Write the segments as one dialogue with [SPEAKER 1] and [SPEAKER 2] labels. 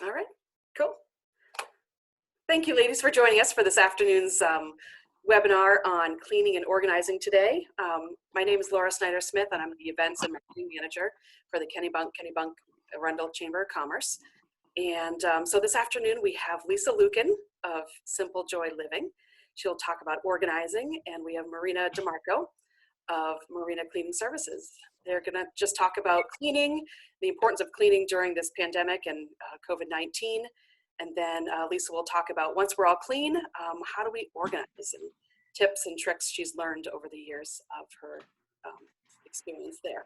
[SPEAKER 1] All right, cool. Thank you, ladies, for joining us for this afternoon's webinar on cleaning and organizing today. My name is Laura Snyder-Smith, and I'm the Events and Marketing Manager for the Kennebunk-Kennebunkport-Arundel Chamber of Commerce. And so this afternoon we have Lisa Luken of Simple Joy Living. She'll talk about organizing, and we have Marina DeMarco of Marina Cleaning Services. They're gonna just talk about cleaning, the importance of cleaning during this pandemic and COVID-19. And then Lisa will talk about, once we're all clean, how do we organize, and tips and tricks she's learned over the years of her experience there.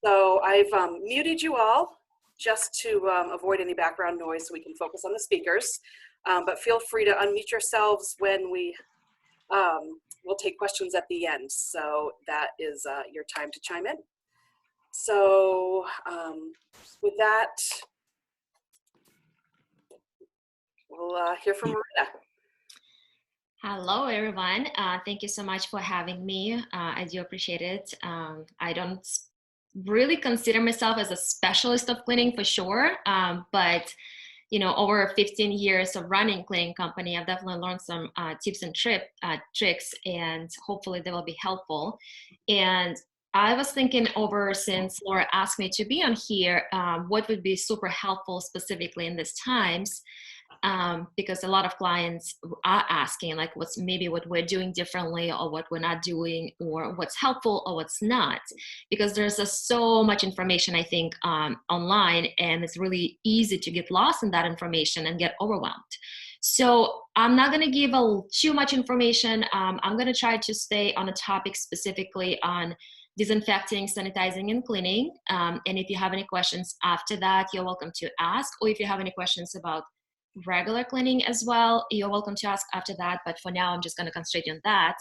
[SPEAKER 1] So I've muted you all just to avoid any background noise so we can focus on the speakers. But feel free to unmute yourselves when we'll take questions at the end. So that is your time to chime in. So with that, we'll hear from Marina.
[SPEAKER 2] Hello, everyone. Thank you so much for having me. I do appreciate it. I don't really consider myself as a specialist of cleaning for sure, but you know, over 15 years of running cleaning company, I've definitely learned some tips and tricks, and hopefully they will be helpful. And I was thinking over, since Laura asked me to be on here, what would be super helpful specifically in these times, because a lot of clients are asking like what's maybe what we're doing differently, or what we're not doing, or what's helpful or what's not, because there's so much information, I think, online, and it's really easy to get lost in that information and get overwhelmed. So I'm not going to give too much information. I'm going to try to stay on a topic specifically on disinfecting, sanitizing, and cleaning. And if you have any questions after that, you're welcome to ask, or if you have any questions about regular cleaning as well, you're welcome to ask after that. But for now, I'm just going to concentrate on that.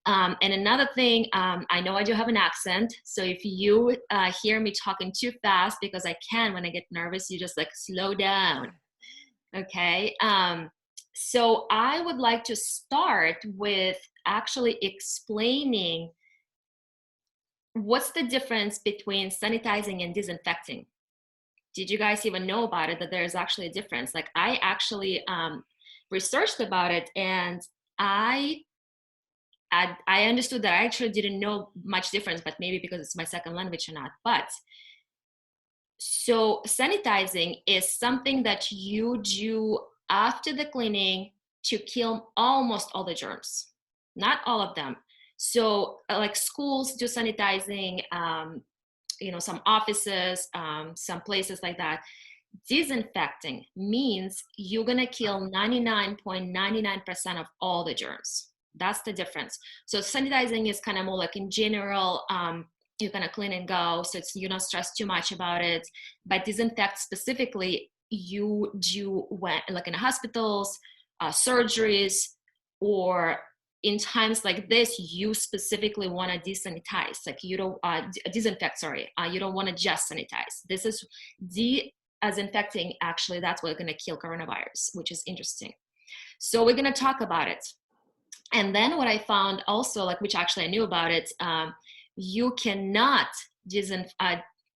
[SPEAKER 2] And another thing, I know I do have an accent, so if you hear me talking too fast, because I can when I get nervous, you just like slow down. Okay. So I would like to start with actually explaining what's the difference between sanitizing and disinfecting. Did you guys even know about it, that there's actually a difference? Like, I actually researched about it, and I understood that I actually didn't know much difference, but maybe because it's my second language or not. But so sanitizing is something that you do after the cleaning to kill almost all the germs, not all of them. So like schools do sanitizing, you know, some offices, some places like that. Disinfecting means you're gonna kill 99.99% of all the germs. That's the difference. So sanitizing is kind of more like in general, you're gonna clean and go, so you're not stressed too much about it. But disinfect specifically, you do when, like in hospitals, surgeries, or in times like this, you specifically want to desanitize, like you don't disinfect, sorry. You don't want to just sanitize. This is disinfecting, actually, that's what's going to kill coronavirus, which is interesting. So we're going to talk about it. And then what I found also, like, which actually I knew about it, you cannot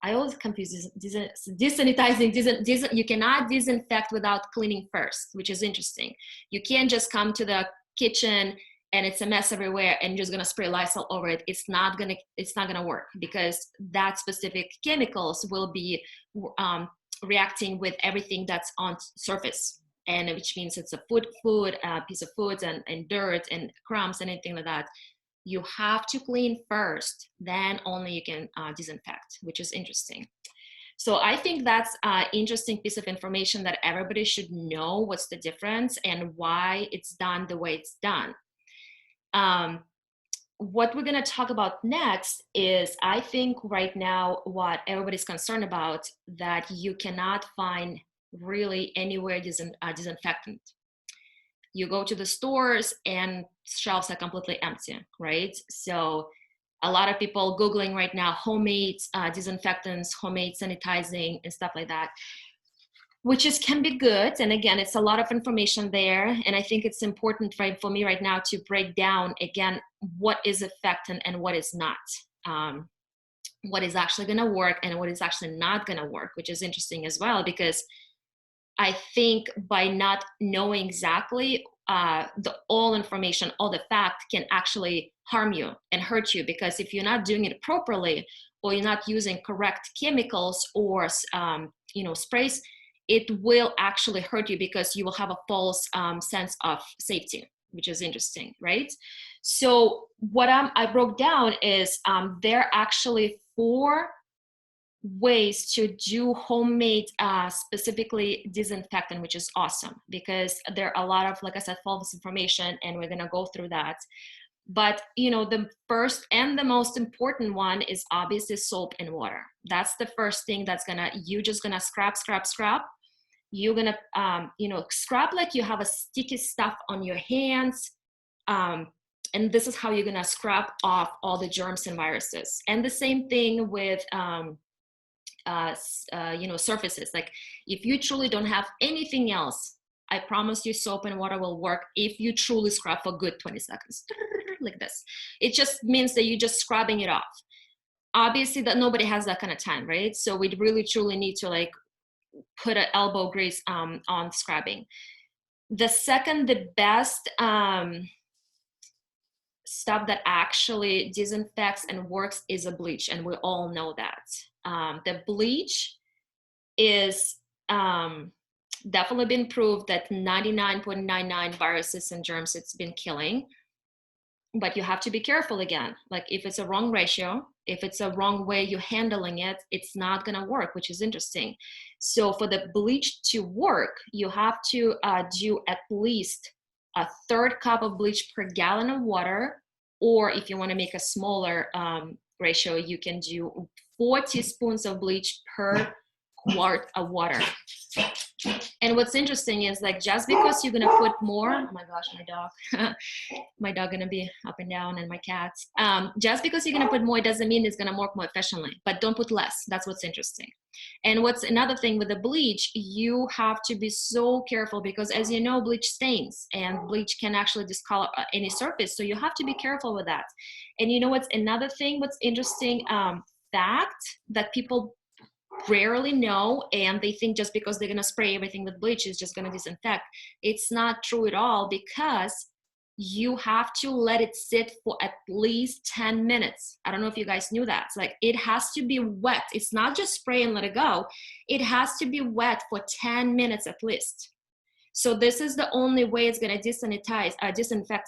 [SPEAKER 2] I always confuse desanitizing, you cannot disinfect without cleaning first, which is interesting. You can't just come to the kitchen and it's a mess everywhere and you're just gonna spray Lysol over it. It's not gonna work, because that specific chemicals will be reacting with everything that's on surface, and which means it's a piece of food and dirt and crumbs and anything like that. You have to clean first, then only you can disinfect, which is interesting. So I think that's an interesting piece of information that everybody should know what's the difference and why it's done the way it's done. What we're going to talk about next is, I think right now what everybody's concerned about, that you cannot find really anywhere disinfectant. You go to the stores and shelves are completely empty, right? So a lot of people Googling right now homemade disinfectants, homemade sanitizing and stuff like that, which can be good. And again, it's a lot of information there. And I think it's important for me right now to break down again, what is effective and what is not. What is actually going to work and what is actually not going to work, which is interesting as well, because I think by not knowing exactly all information, all the fact can actually harm you and hurt you, because if you're not doing it properly or you're not using correct chemicals or sprays, it will actually hurt you because you will have a false sense of safety, which is interesting, right? So what I broke down is there are actually 4 ways to do homemade specifically disinfectant, which is awesome because there are a lot of, like I said, false information, and we're going to go through that. But the first and the most important one is obviously soap and water. That's the first thing you're just gonna scrub. You're gonna scrub like you have a sticky stuff on your hands, and this is how you're gonna scrub off all the germs and viruses. And the same thing with surfaces. Like if you truly don't have anything else, I promise you soap and water will work if you truly scrub for good 20 seconds like this. It just means that you're just scrubbing it off. Obviously that nobody has that kind of time, right? So we really truly need to like put an elbow grease on scrubbing. The best stuff that actually disinfects and works is a bleach, and we all know that. The bleach is definitely been proved that 99.99 viruses and germs it's been killing, but you have to be careful again. Like if it's a wrong ratio, if it's a wrong way you're handling it, it's not gonna work, which is interesting. So for the bleach to work, you have to do at least a 1/3 cup of bleach per gallon of water, or if you want to make a smaller ratio, you can do 4 teaspoons of bleach per quart of water. And what's interesting is like just because you're gonna put more, oh my gosh, my dog gonna be up and down, and my cats. Just because you're gonna put more, it doesn't mean it's gonna work more efficiently, but don't put less. That's what's interesting. And what's another thing with the bleach, you have to be so careful because as you know, bleach stains, and bleach can actually discolor any surface. So you have to be careful with that. And you know what's another thing, what's interesting fact that people rarely know, and they think just because they're going to spray everything with bleach is just going to disinfect. It's not true at all, because you have to let it sit for at least 10 minutes. I don't know if you guys knew that. It's like it has to be wet. It's not just spray and let it go. It has to be wet for 10 minutes at least. So this is the only way it's going to disinfect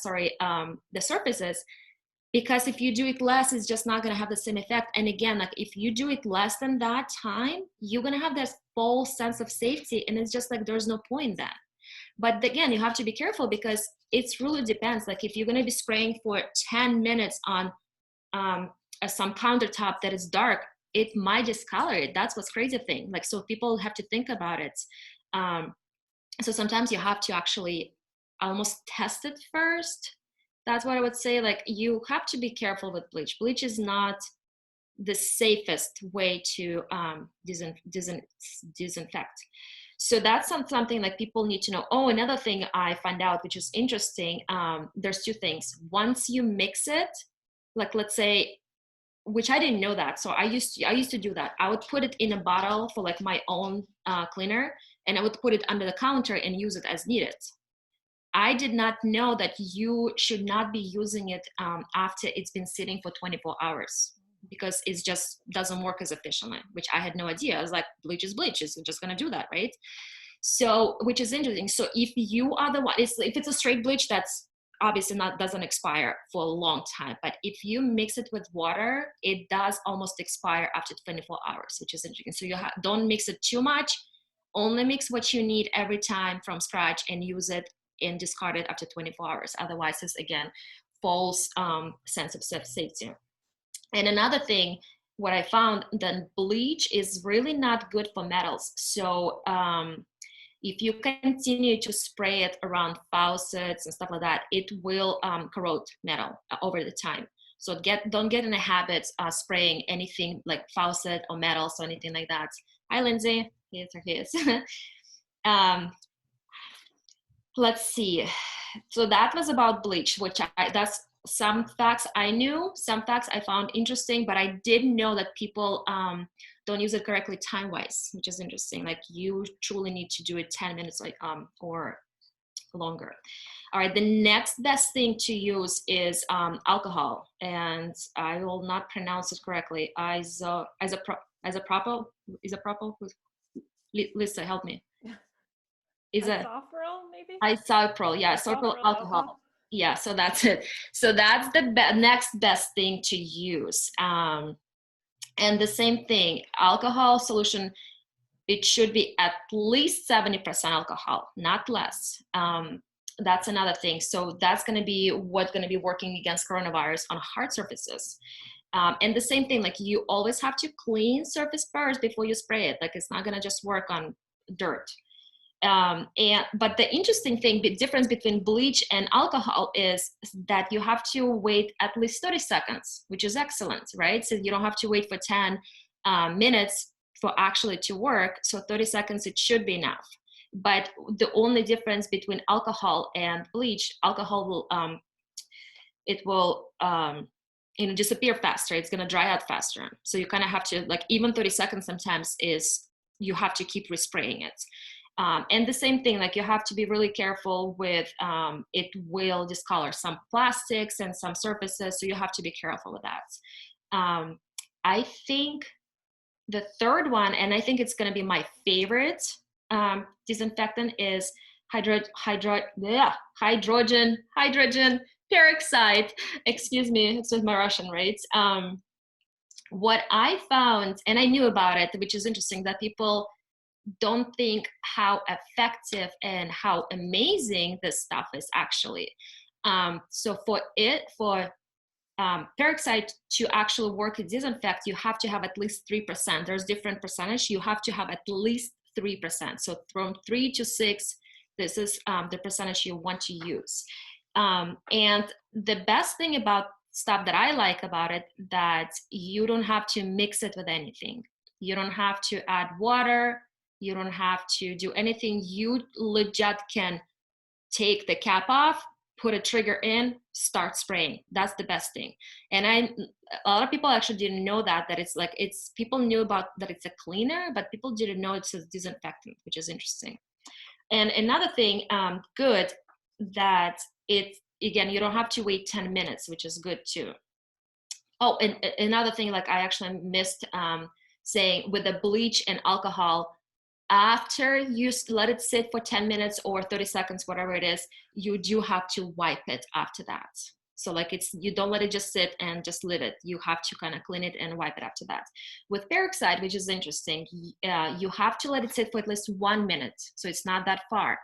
[SPEAKER 2] the surfaces. Because if you do it less, it's just not going to have the same effect. And again, like if you do it less than that time, you're going to have this false sense of safety. And it's just like, there's no point in that. But again, you have to be careful because it really depends. Like if you're going to be spraying for 10 minutes on some countertop that is dark, it might discolor it. That's what's crazy thing. Like, so people have to think about it. So sometimes you have to actually almost test it first. That's what I would say. Like you have to be careful with bleach. Bleach is not the safest way to disinfect. So that's something like people need to know. Oh, another thing I found out, which is interesting. There's 2 things. Once you mix it, like let's say, which I didn't know that. So I used to do that. I would put it in a bottle for like my own cleaner, and I would put it under the counter and use it as needed. I did not know that you should not be using it after it's been sitting for 24 hours because it just doesn't work as efficiently, which I had no idea. I was like, bleach is bleach. It's just going to do that, right? So, which is interesting. So if you are the one, if it's a straight bleach, that's obviously doesn't expire for a long time. But if you mix it with water, it does almost expire after 24 hours, which is interesting. So you don't mix it too much. Only mix what you need every time from scratch and use it and discard it after 24 hours. Otherwise, it's again, false sense of safety. And another thing, what I found, that bleach is really not good for metals. So if you continue to spray it around faucets and stuff like that, it will corrode metal over the time. So don't get in the habit of spraying anything like faucet or metals or anything like that. Hi, Lindsay. Here's her case. Let's see. So that was about bleach, which that's some facts I knew, some facts I found interesting, but I didn't know that people don't use it correctly time-wise, which is interesting. Like you truly need to do it 10 minutes like or longer. All right, the next best thing to use is alcohol, and I will not pronounce it correctly. Isopropyl. Lisa, help me. Is it
[SPEAKER 3] Isopropyl, maybe?
[SPEAKER 2] Isopropyl, yeah, isopropyl alcohol. Yeah, so that's it. So that's the next best thing to use. And the same thing, alcohol solution, it should be at least 70% alcohol, not less. That's another thing. So that's going to be what's going to be working against coronavirus on hard surfaces. And the same thing, like you always have to clean surface first before you spray it. Like it's not going to just work on dirt. But the interesting thing, the difference between bleach and alcohol is that you have to wait at least 30 seconds, which is excellent, right? So you don't have to wait for 10 minutes for actually to work. So 30 seconds, it should be enough. But the only difference between alcohol and bleach, alcohol will, disappear faster. It's going to dry out faster. So you kind of have to, like, even 30 seconds sometimes is, you have to keep respraying it. And the same thing, like you have to be really careful with, it will discolor some plastics and some surfaces. So you have to be careful with that. I think the third one, and I think it's going to be my favorite disinfectant, is hydrogen peroxide. Excuse me, it's with my Russian, right? What I found, and I knew about it, which is interesting, that people don't think how effective and how amazing this stuff is actually. So for peroxide to actually work and disinfect, you have to have at least 3%. There's different percentage. You have to have at least 3%. So from 3 to 6, this is the percentage you want to use. And the best thing about stuff that I like about it, that you don't have to mix it with anything. You don't have to add water. You don't have to do anything. You legit can take the cap off, put a trigger in, start spraying. That's the best thing. And a lot of people actually didn't know that people knew about that it's a cleaner, but people didn't know it's a disinfectant, which is interesting. And another thing, good, that again, you don't have to wait 10 minutes, which is good too. Oh, and another thing, like I actually missed saying, with the bleach and alcohol, after you let it sit for 10 minutes or 30 seconds, whatever it is, you do have to wipe it after that. So like you don't let it just sit and just leave it. You have to kind of clean it and wipe it after that. With peroxide, which is interesting, you have to let it sit for at least 1 minute. So it's not that far.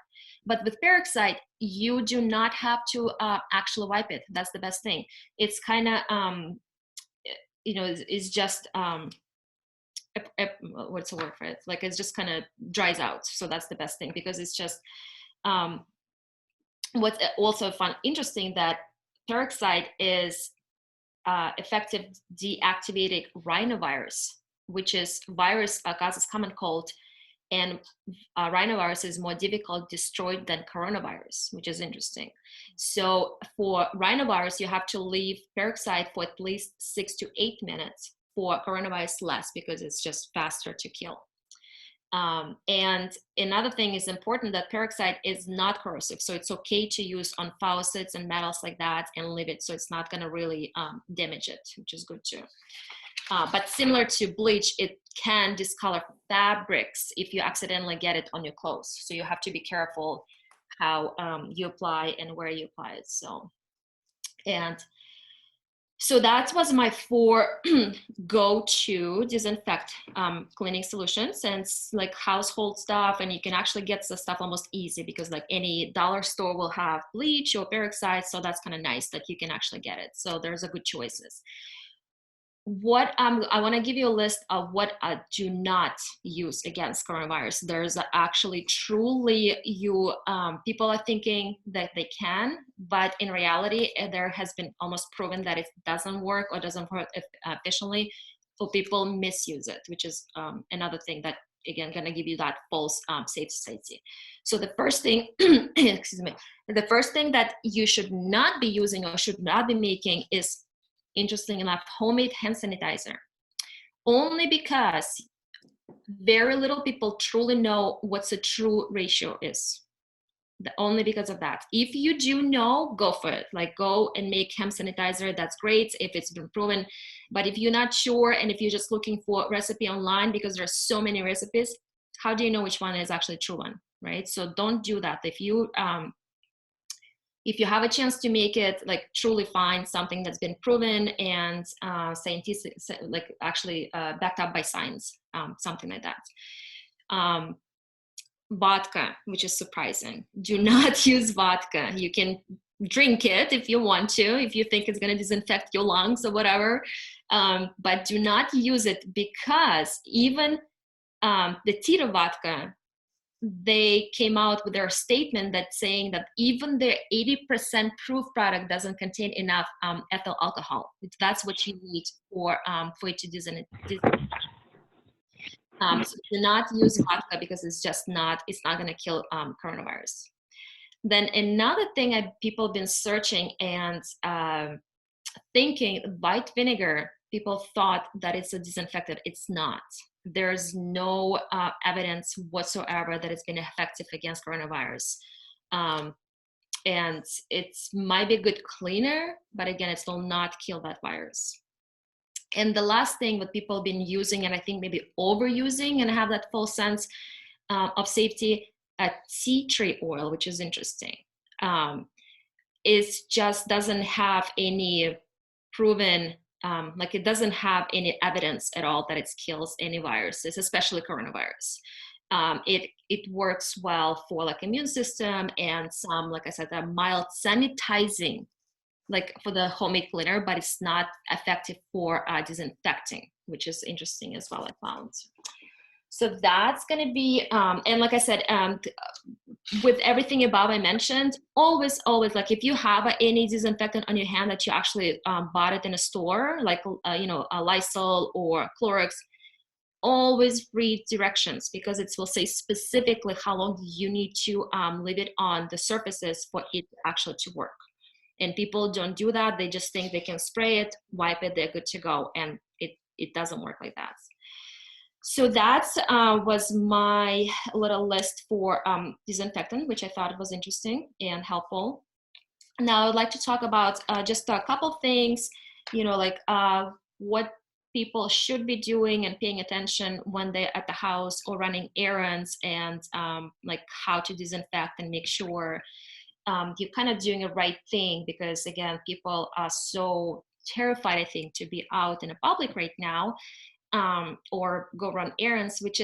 [SPEAKER 2] But with peroxide, you do not have to actually wipe it. That's the best thing. It's kind of, it's just, what's the word for it? Like it's just kind of dries out. So that's the best thing, because it's just, what's also interesting, that peroxide is effective deactivating rhinovirus, which is virus causes common cold, and rhinovirus is more difficult destroyed than coronavirus, which is interesting. So for rhinovirus, you have to leave peroxide for at least 6 to 8 minutes. For coronavirus, less, because it's just faster to kill. And another thing is important, that peroxide is not corrosive. So it's okay to use on faucets and metals like that and leave it. So it's not going to really damage it, which is good too. But similar to bleach, it can discolor fabrics if you accidentally get it on your clothes. So you have to be careful how you apply and where you apply it. So that was my 4 go-to disinfect cleaning solutions, and it's like household stuff, and you can actually get the stuff almost easy, because like any dollar store will have bleach or peroxide, so that's kind of nice that you can actually get it. So there's a good choices. What I want to give you a list of what I do not use against coronavirus. There's actually truly people are thinking that they can, but in reality, there has been almost proven that it doesn't work or doesn't work efficiently. So people misuse it, which is another thing that, again, going to give you that false safety. So the first thing, excuse me, the first thing that you should not be using or should not be making is, interesting enough, homemade hand sanitizer. only because very little people truly know what's a true ratio is. Only because of that. If you do know, go for it. Like, go and make hand sanitizer. That's great if it's been proven. But if you're not sure, and if you're just looking for recipe online, because there's so many recipes, how do you know which one is actually a true one, right? So don't do that. If you have a chance to make it, like, truly find something that's been proven and scientific, like actually backed up by science, something like that. Vodka, which is surprising. Do not use vodka. You can drink it if you want to, if you think it's going to disinfect your lungs or whatever, but do not use it, because even the Tito vodka, they came out with their statement that saying that even their 80% proof product doesn't contain enough ethyl alcohol. That's what you need for it to disinfect. So do not use vodka, because it's not going to kill coronavirus. Then another thing people have been searching and thinking, white vinegar, people thought that it's a disinfectant. It's not. There's no evidence whatsoever that it's been effective against coronavirus. And it might be a good cleaner, but again, it will not kill that virus. And the last thing that people have been using, and I think maybe overusing and have that false sense of safety, tea tree oil, which is interesting. It just doesn't have any proven, it doesn't have any evidence at all that it kills any viruses, especially coronavirus. It works well for like immune system and some, like I said, a mild sanitizing, like for the homemade cleaner, but it's not effective for disinfecting, which is interesting as well, I found. So that's going to be, and like I said, with everything above I mentioned, always, like if you have any disinfectant on your hand that you actually bought it in a store, like, a Lysol or Clorox, always read directions, because it will say specifically how long you need to leave it on the surfaces for it actually to work. And people don't do that. They just think they can spray it, wipe it, they're good to go. And it doesn't work like that. So that was my little list for disinfectant, which I thought was interesting and helpful. Now I would like to talk about just a couple things, like what people should be doing and paying attention when they're at the house or running errands, and like how to disinfect and make sure you're kind of doing the right thing, because again, people are so terrified, I think, to be out in the public right now, or go run errands, which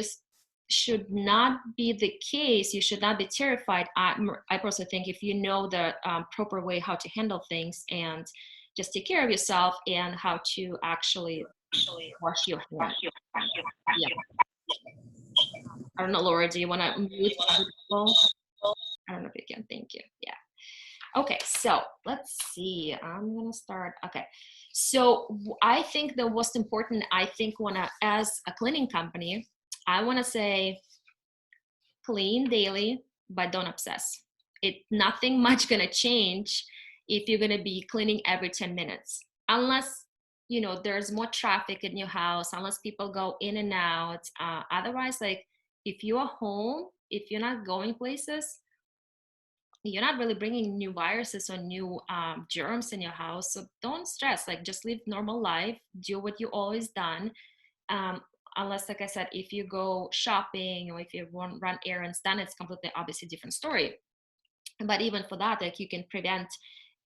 [SPEAKER 2] should not be the case. You should not be terrified. I personally think if you know the proper way how to handle things and just take care of yourself, and how to actually wash your hands. Yeah. I don't know, Laura, do you want to mute people? I don't know if you can. Thank you. Yeah. Okay, so let's see. I'm gonna start. Okay, so I think the most important, as a cleaning company, I want to say clean daily, but don't obsess. Nothing much gonna change if you're gonna be cleaning every 10 minutes, unless there's more traffic in your house, unless people go in and out. Otherwise, like if you are home, if you're not going places, you're not really bringing new viruses or new germs in your house. So don't stress, like just live normal life, do what you always done. Unless, like I said, if you go shopping or if you run errands, then it's completely obviously different story. But even for that, like you can prevent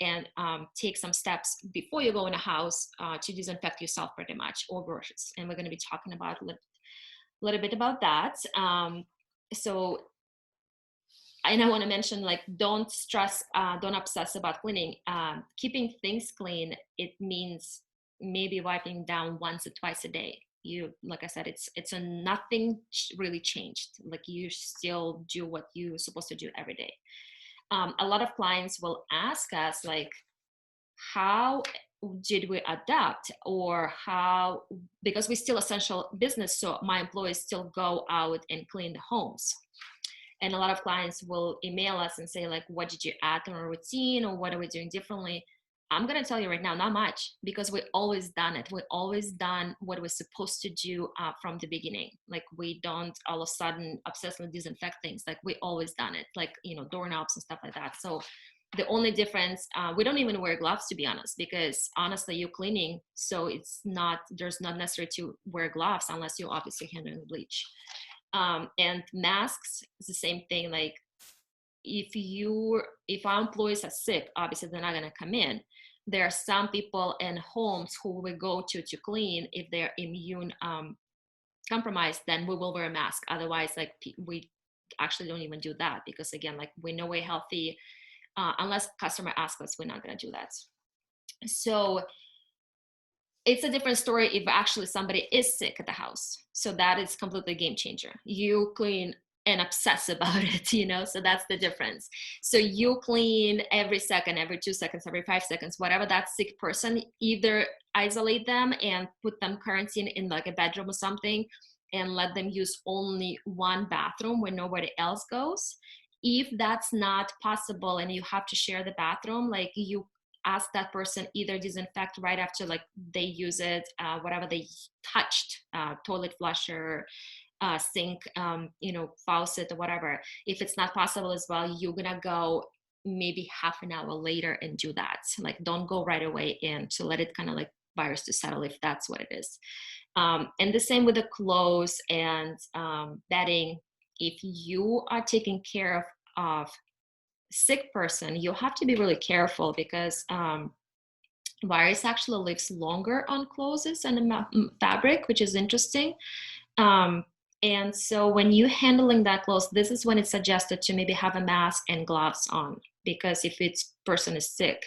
[SPEAKER 2] and take some steps before you go in a house to disinfect yourself pretty much, or brushes. And we're going to be talking about a little bit about that. So, and I want to mention, like, don't stress, don't obsess about cleaning. Keeping things clean, it means maybe wiping down once or twice a day. Like I said, it's nothing really changed. Like you still do what you're supposed to do every day. A lot of clients will ask us, like, how did we adapt, or because we're still essential business, so my employees still go out and clean the homes. And a lot of clients will email us and say, like, what did you add to our routine, or what are we doing differently? I'm going to tell you right now, not much, because we always done it. We always done what we're supposed to do from the beginning. Like we don't all of a sudden obsessively disinfect things. Like we always done it, like, you know, doorknobs and stuff like that. So the only difference, we don't even wear gloves, to be honest, because honestly, you're cleaning. So there's not necessary to wear gloves unless you're obviously handling bleach. And masks is the same thing. Like if our employees are sick, obviously they're not going to come in. There are some people in homes who we go to clean. If they're immune compromised, then we will wear a mask. Otherwise, like we actually don't even do that, because again, like we know we're healthy. Unless customer asks us, we're not going to do that. So it's a different story if actually somebody is sick at the house. So that is completely a game changer. You clean and obsess about it, you know, so that's the difference. So you clean every second, every 2 seconds, every 5 seconds, whatever that sick person, either isolate them and put them quarantine in like a bedroom or something, and let them use only one bathroom where nobody else goes. If that's not possible and you have to share the bathroom, like you ask that person either disinfect right after like they use it, whatever they touched, toilet flusher, sink, you know, faucet or whatever. If it's not possible as well, you're gonna go maybe half an hour later and do that. Like don't go right away in, to let it kind of like virus to settle if that's what it is. And the same with the clothes and bedding. If you are taking care of sick person, you have to be really careful, because virus actually lives longer on clothes and fabric, which is interesting. And so when you're handling that clothes, this is when it's suggested to maybe have a mask and gloves on, because if it's person is sick,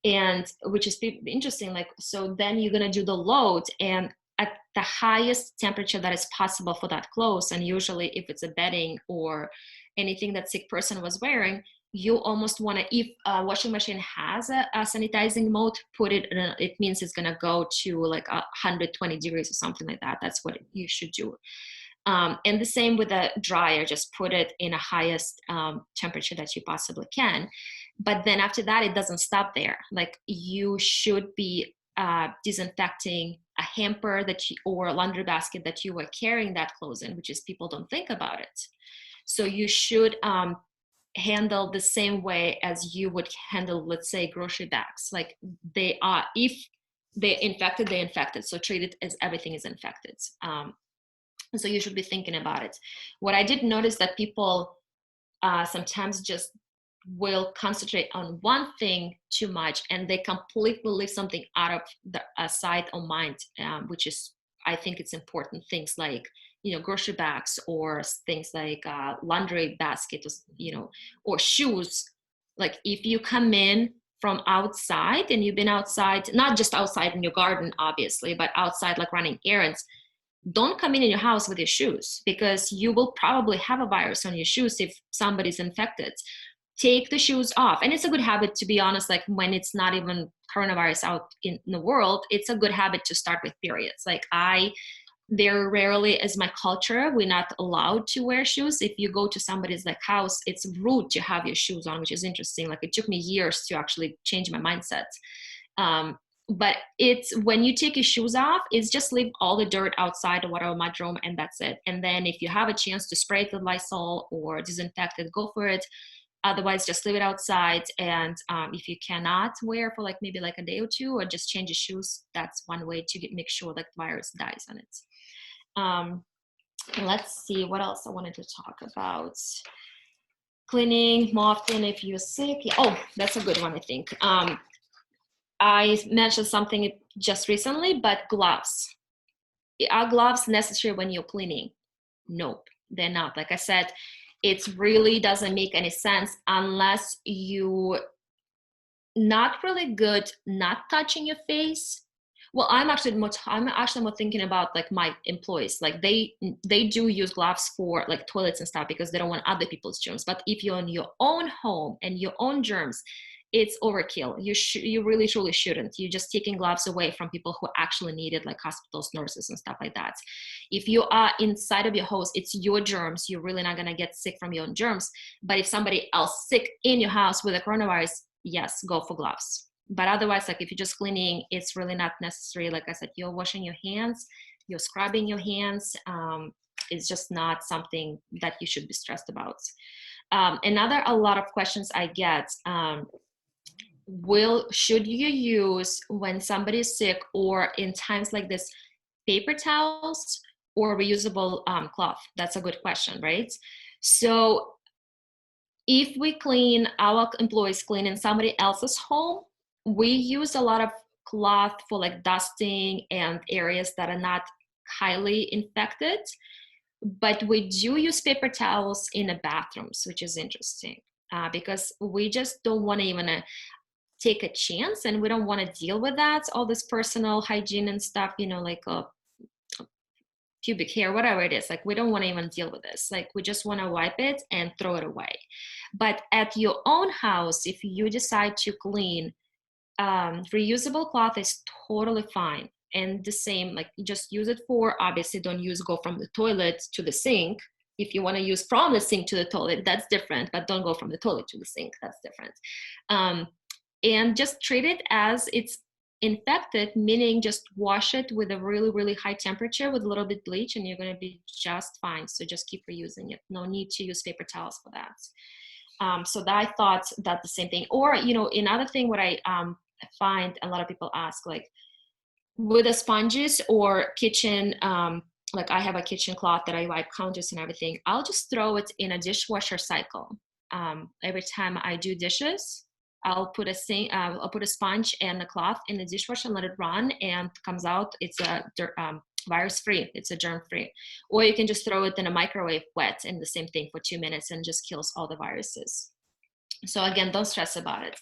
[SPEAKER 2] and which is interesting, like, so then you're going to do the load and at the highest temperature that is possible for that clothes. And usually if it's a bedding or anything that sick person was wearing, you almost want to, if a washing machine has a sanitizing mode, put it in it means it's going to go to like 120 degrees or something like that. That's what you should do. And the same with a dryer, just put it in a highest temperature that you possibly can. But then after that, it doesn't stop there. Like you should be disinfecting a hamper or a laundry basket that you were carrying that clothes in, which is people don't think about it. So you should handle the same way as you would handle, let's say, grocery bags. Like they are, if they're infected, they're infected. So treat it as everything is infected. So you should be thinking about it. What I did notice that people sometimes just will concentrate on one thing too much, and they completely leave something out of the sight or mind, which is, I think it's important. Things like, you know, grocery bags, or things like laundry basket, you know, or shoes. Like if you come in from outside and you've been outside, not just outside in your garden, obviously, but outside like running errands, don't come in your house with your shoes, because you will probably have a virus on your shoes if somebody's infected. Take the shoes off. And it's a good habit, to be honest, like when it's not even coronavirus out in the world, it's a good habit to start with, periods. Like very rarely, as my culture, we're not allowed to wear shoes. If you go to somebody's like house, it's rude to have your shoes on, which is interesting. Like it took me years to actually change my mindset. But it's when you take your shoes off, it's just leave all the dirt outside or whatever mudroom, and that's it. And then if you have a chance to spray it with Lysol or disinfect it, go for it. Otherwise, just leave it outside. And if you cannot wear for like maybe like a day or two, or just change your shoes, that's one way to make sure that the virus dies on it. Let's see what else I wanted to talk about. Cleaning more often if you're sick. Oh, that's a good one, I think. I mentioned something just recently, but gloves. Are gloves necessary when you're cleaning? Nope, they're not. Like I said, it really doesn't make any sense unless you not really good not touching your face. Well, I'm actually more thinking about like my employees. Like they do use gloves for like toilets and stuff, because they don't want other people's germs. But if you're in your own home and your own germs, it's overkill. You really truly shouldn't. You're just taking gloves away from people who actually need it, like hospitals, nurses, and stuff like that. If you are inside of your house, it's your germs. You're really not gonna get sick from your own germs. But if somebody else sick in your house with a coronavirus, yes, go for gloves. But otherwise, like if you're just cleaning, it's really not necessary. Like I said, you're washing your hands, you're scrubbing your hands. It's just not something that you should be stressed about. Another, a lot of questions I get, should you use when somebody is sick or in times like this, paper towels or reusable cloth? That's a good question, right? So if we clean, our employees clean in somebody else's home, we use a lot of cloth for like dusting and areas that are not highly infected, but we do use paper towels in the bathrooms, which is interesting because we just don't want to even take a chance, and we don't want to deal with that, all this personal hygiene and stuff, you know, like pubic hair, whatever it is. Like we don't want to even deal with this. Like we just want to wipe it and throw it away. But at your own house, if you decide to clean, reusable cloth is totally fine. And the same, like you just use it for, obviously don't go from the toilet to the sink. If you want to use from the sink to the toilet, that's different, but don't go from the toilet to the sink, that's different. And just treat it as it's infected, meaning just wash it with a really, really high temperature with a little bit bleach, and you're going to be just fine. So just keep reusing it. No need to use paper towels for that. So that I thought that the same thing. Or, you know, another thing what I find a lot of people ask, like with the sponges or kitchen, like I have a kitchen cloth that I wipe counters and everything, I'll just throw it in a dishwasher cycle. Every time I do dishes, I'll put a sponge and a cloth in the dishwasher and let it run, and it comes out. It's a virus free. It's a germ free. Or you can just throw it in a microwave wet, and the same thing for 2 minutes, and just kills all the viruses. So again, don't stress about it.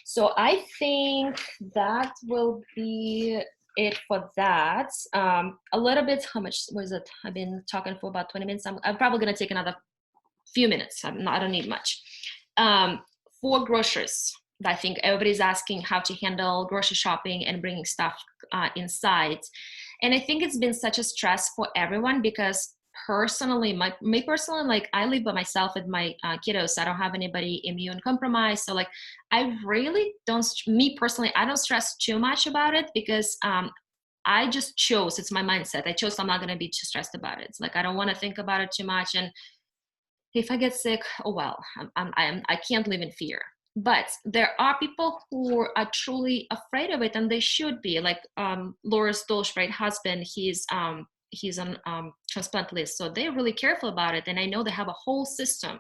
[SPEAKER 2] So I think that will be it for that. A little bit, how much was it? I've been talking for about 20 minutes. I'm probably gonna take another few minutes. I don't need much. For groceries, I think everybody's asking how to handle grocery shopping and bringing stuff inside. And I think it's been such a stress for everyone because personally, me personally, like I live by myself with my kiddos. I don't have anybody immune compromised. So like, I really don't, me personally, I don't stress too much about it because I just chose, it's my mindset. I chose I'm not going to be too stressed about it. It's like, I don't want to think about it too much. And if I get sick, oh well, I can't live in fear. But there are people who are truly afraid of it, and they should be. Like Laura's Dolschreit husband, he's on transplant list, so they're really careful about it. And I know they have a whole system,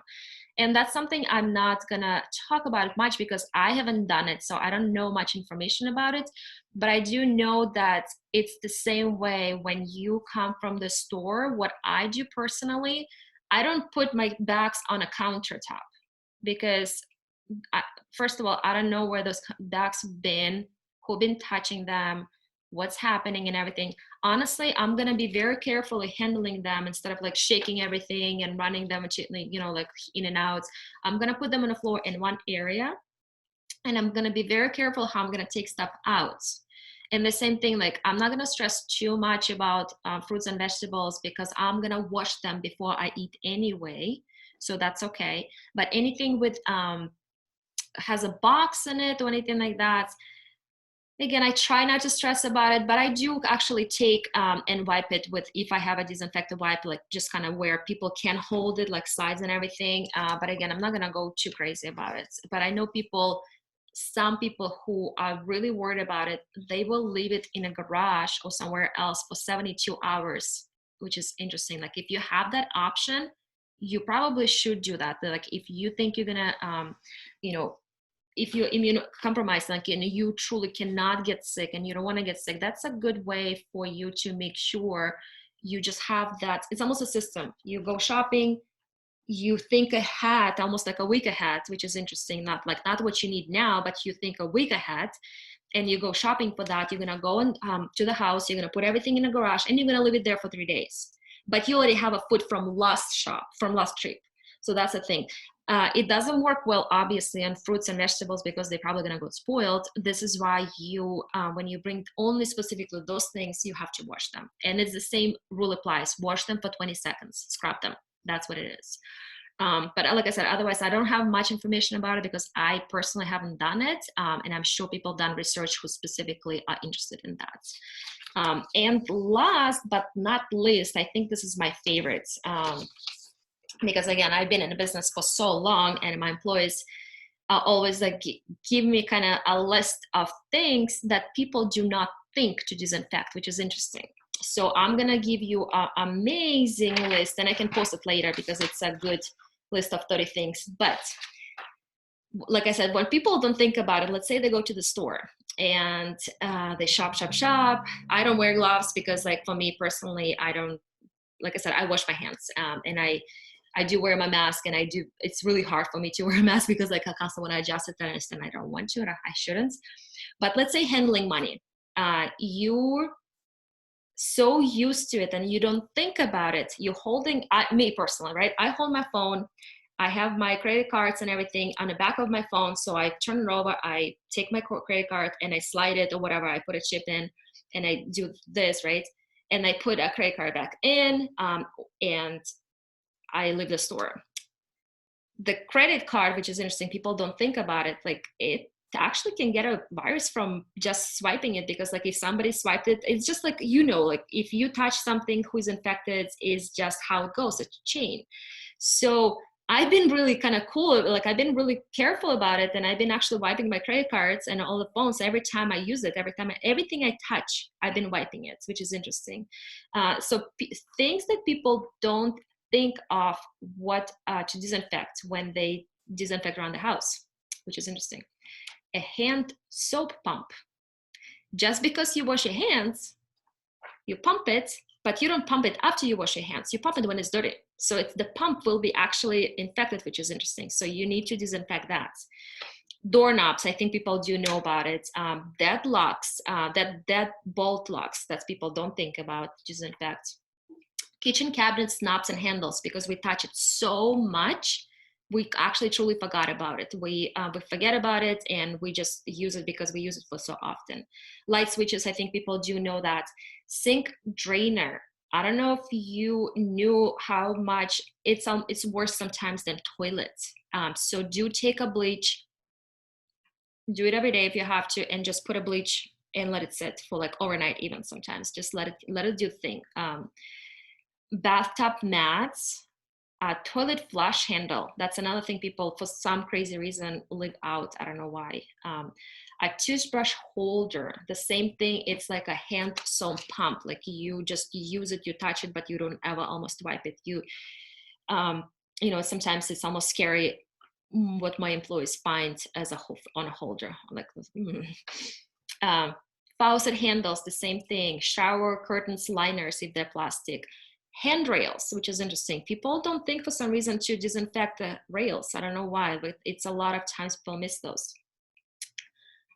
[SPEAKER 2] and that's something I'm not gonna talk about much because I haven't done it, so I don't know much information about it. But I do know that it's the same way when you come from the store. What I do personally, I don't put my bags on a countertop because first of all, I don't know where those bags been, who been touching them, what's happening and everything. Honestly, I'm going to be very carefully handling them instead of like shaking everything and running them, you know, like in and out. I'm going to put them on the floor in one area, and I'm going to be very careful how I'm going to take stuff out. And the same thing, like I'm not going to stress too much about fruits and vegetables because I'm going to wash them before I eat anyway. So that's okay. But anything with has a box in it or anything like that, again, I try not to stress about it, but I do actually take and wipe it with, if I have a disinfectant wipe, like just kind of where people can hold it, like sides and everything. But again, I'm not going to go too crazy about it. But I know some people who are really worried about it, they will leave it in a garage or somewhere else for 72 hours, which is interesting. Like if you have that option, you probably should do that. Like if you think you're gonna, you know, if you're immunocompromised, like, and you truly cannot get sick and you don't want to get sick, that's a good way for you to make sure you just have that. It's almost a system. You go shopping, you think ahead, almost like a week ahead, which is interesting. Not what you need now, but you think a week ahead, and you go shopping for that. You're gonna go to the house. You're gonna put everything in a garage, and you're gonna leave it there for 3 days. But you already have a food from last trip. So that's the thing. It doesn't work well, obviously, on fruits and vegetables because they're probably gonna go spoiled. This is why you, when you bring only specifically those things, you have to wash them. And it's the same rule applies. Wash them for 20 seconds. Scrub them. That's what it is. But like I said, otherwise, I don't have much information about it because I personally haven't done it. And I'm sure people done research who specifically are interested in that. And last but not least, I think this is my favorite. Because again, I've been in the business for so long, and my employees always like give me kind of a list of things that people do not think to disinfect, which is interesting. So I'm gonna give you an amazing list, and I can post it later because it's a good list of 30 things. But like I said, when people don't think about it, let's say they go to the store and they shop. I don't wear gloves because, like, for me personally, I don't, like I said, I wash my hands, and I do wear my mask, and it's really hard for me to wear a mask because, like, I constantly want to adjust it, and I understand I don't want to, or I shouldn't. But let's say handling money, you're so used to it and you don't think about it. You're holding, me personally, right? I hold my phone. I have my credit cards and everything on the back of my phone. So I turn it over, I take my credit card and I slide it or whatever. I put a chip in and I do this, right? And I put a credit card back in, and I leave the store. The credit card, which is interesting, people don't think about it, like it actually can get a virus from just swiping it, because like if somebody swiped it, it's just like, like if you touch something who's infected, is just how it goes, it's a chain. So I've been really kind of cool, like I've been really careful about it, and I've been actually wiping my credit cards and all the phones every time I use it, everything I touch, I've been wiping it, which is interesting. So things that people don't think of what to disinfect when they disinfect around the house, which is interesting. A hand soap pump. Just because you wash your hands, you pump it, but you don't pump it after you wash your hands. You pump it when it's dirty. So the pump will be actually infected, which is interesting. So you need to disinfect that. Doorknobs, I think people do know about it. Dead locks, dead bolt locks that people don't think about, disinfect. Kitchen cabinets, knobs, and handles, because we touch it so much, we actually truly forgot about it. We forget about it, and we just use it because we use it for so often. Light switches, I think people do know that. Sink drainer. I don't know if you knew how much it's worse sometimes than toilets. So do take a bleach. Do it every day if you have to, and just put a bleach and let it sit for like overnight, even sometimes. Just let it do thing. Bathtub mats. Toilet flush handle. That's another thing people, for some crazy reason, leave out. I don't know why. A toothbrush holder. The same thing. It's like a hand soap pump. Like you just use it, you touch it, but you don't ever almost wipe it. Sometimes it's almost scary what my employees find as on a holder. Like, faucet handles. The same thing. Shower curtains, liners if they're plastic. Handrails, which is interesting. People don't think for some reason to disinfect the rails. I don't know why, but it's a lot of times people miss those.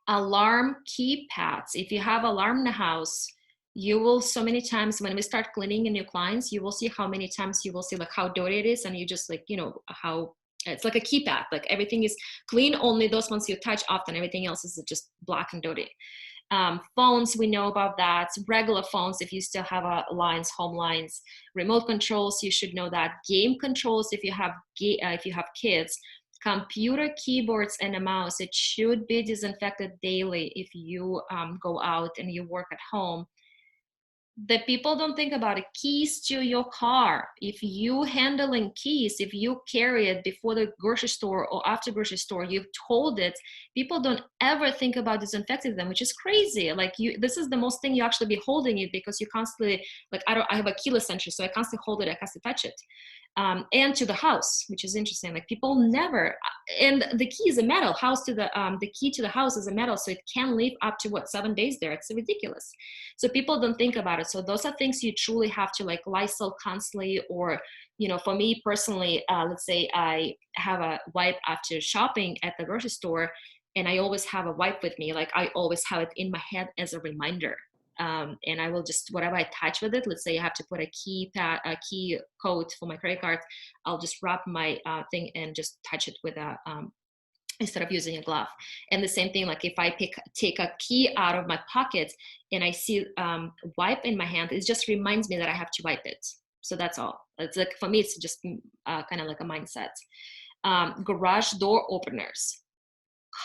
[SPEAKER 2] Alarm keypads. If you have alarm in the house, you will, so many times when we start cleaning in new clients, you will see how many times you will see like how dirty it is, and you just like, how it's like a keypad, like everything is clean, only those ones you touch often, everything else is just black and dirty. Phones, we know about that. Regular phones, if you still have home lines. Remote controls, you should know that. Game controls, if you have kids. Computer keyboards and a mouse, it should be disinfected daily if you go out and you work at home. The people don't think about it. Keys to your car. If you handling keys, if you carry it before the grocery store or after grocery store, you've told it, people don't ever think about disinfecting them, which is crazy. Like this is the most thing you actually be holding it, because you constantly, like I have a keyless entry, so I constantly hold it, I constantly touch it. And to the house, which is interesting. Like people never, and the key is a metal. The key to the house is a metal, so it can live up to 7 days there. It's ridiculous. So people don't think about it. So those are things you truly have to like Lysol constantly, or for me personally, let's say I have a wipe after shopping at the grocery store, and I always have a wipe with me. Like I always have it in my head as a reminder. And I will just, whatever I touch with it, let's say I have to put a key code for my credit card, I'll just wrap my thing and just touch it with instead of using a glove. And the same thing, like if I take a key out of my pocket and I see wipe in my hand, it just reminds me that I have to wipe it. So that's all. It's like, for me, it's just kind of like a mindset. Garage door openers,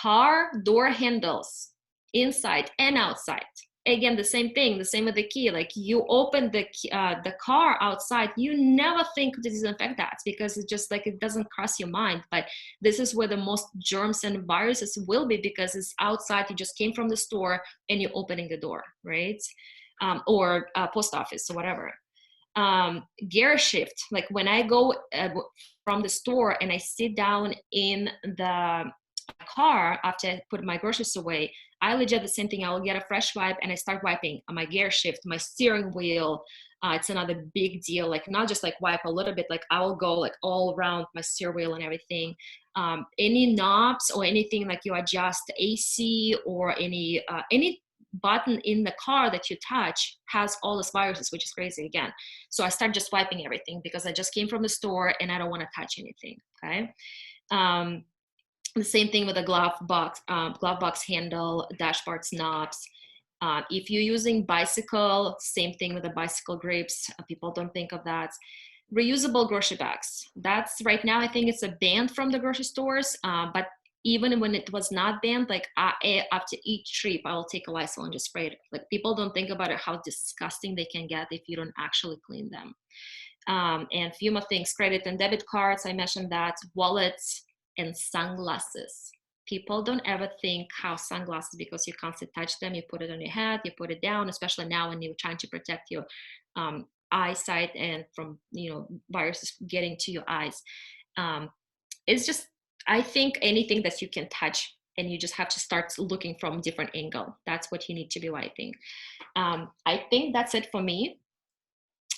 [SPEAKER 2] car door handles, inside and outside. Again, the same thing, the same with the key. Like, you open the car outside, you never think to disinfect that, because it's just like, it doesn't cross your mind. But this is where the most germs and viruses will be, because it's outside. You just came from the store and you're opening the door, right? Or post office or whatever. Gear shift, like when I go from the store and I sit down in the car after I put my groceries away, I legit the same thing. I will get a fresh wipe and I start wiping my gear shift, my steering wheel. It's another big deal. Like, not just like wipe a little bit, like I will go like all around my steering wheel and everything. Any knobs or anything, like you adjust AC or any button in the car that you touch has all those viruses, which is crazy again. So I start just wiping everything, because I just came from the store and I don't want to touch anything. Okay. The same thing with the glove box handle, dashboards, knobs. If you're using bicycle, same thing with the bicycle grips. People don't think of that. Reusable grocery bags. That's right now, I think it's a ban from the grocery stores. But even when it was not banned, like after each trip, I will take a Lysol and just spray it. Like, people don't think about it, how disgusting they can get if you don't actually clean them. And a few more things, credit and debit cards, I mentioned that, wallets, and sunglasses. People don't ever think how sunglasses, because you constantly touch them, you put it on your head, you put it down, especially now when you're trying to protect your eyesight and from, viruses getting to your eyes. It's just, I think anything that you can touch, and you just have to start looking from a different angle. That's what you need to be wiping. I think that's it for me.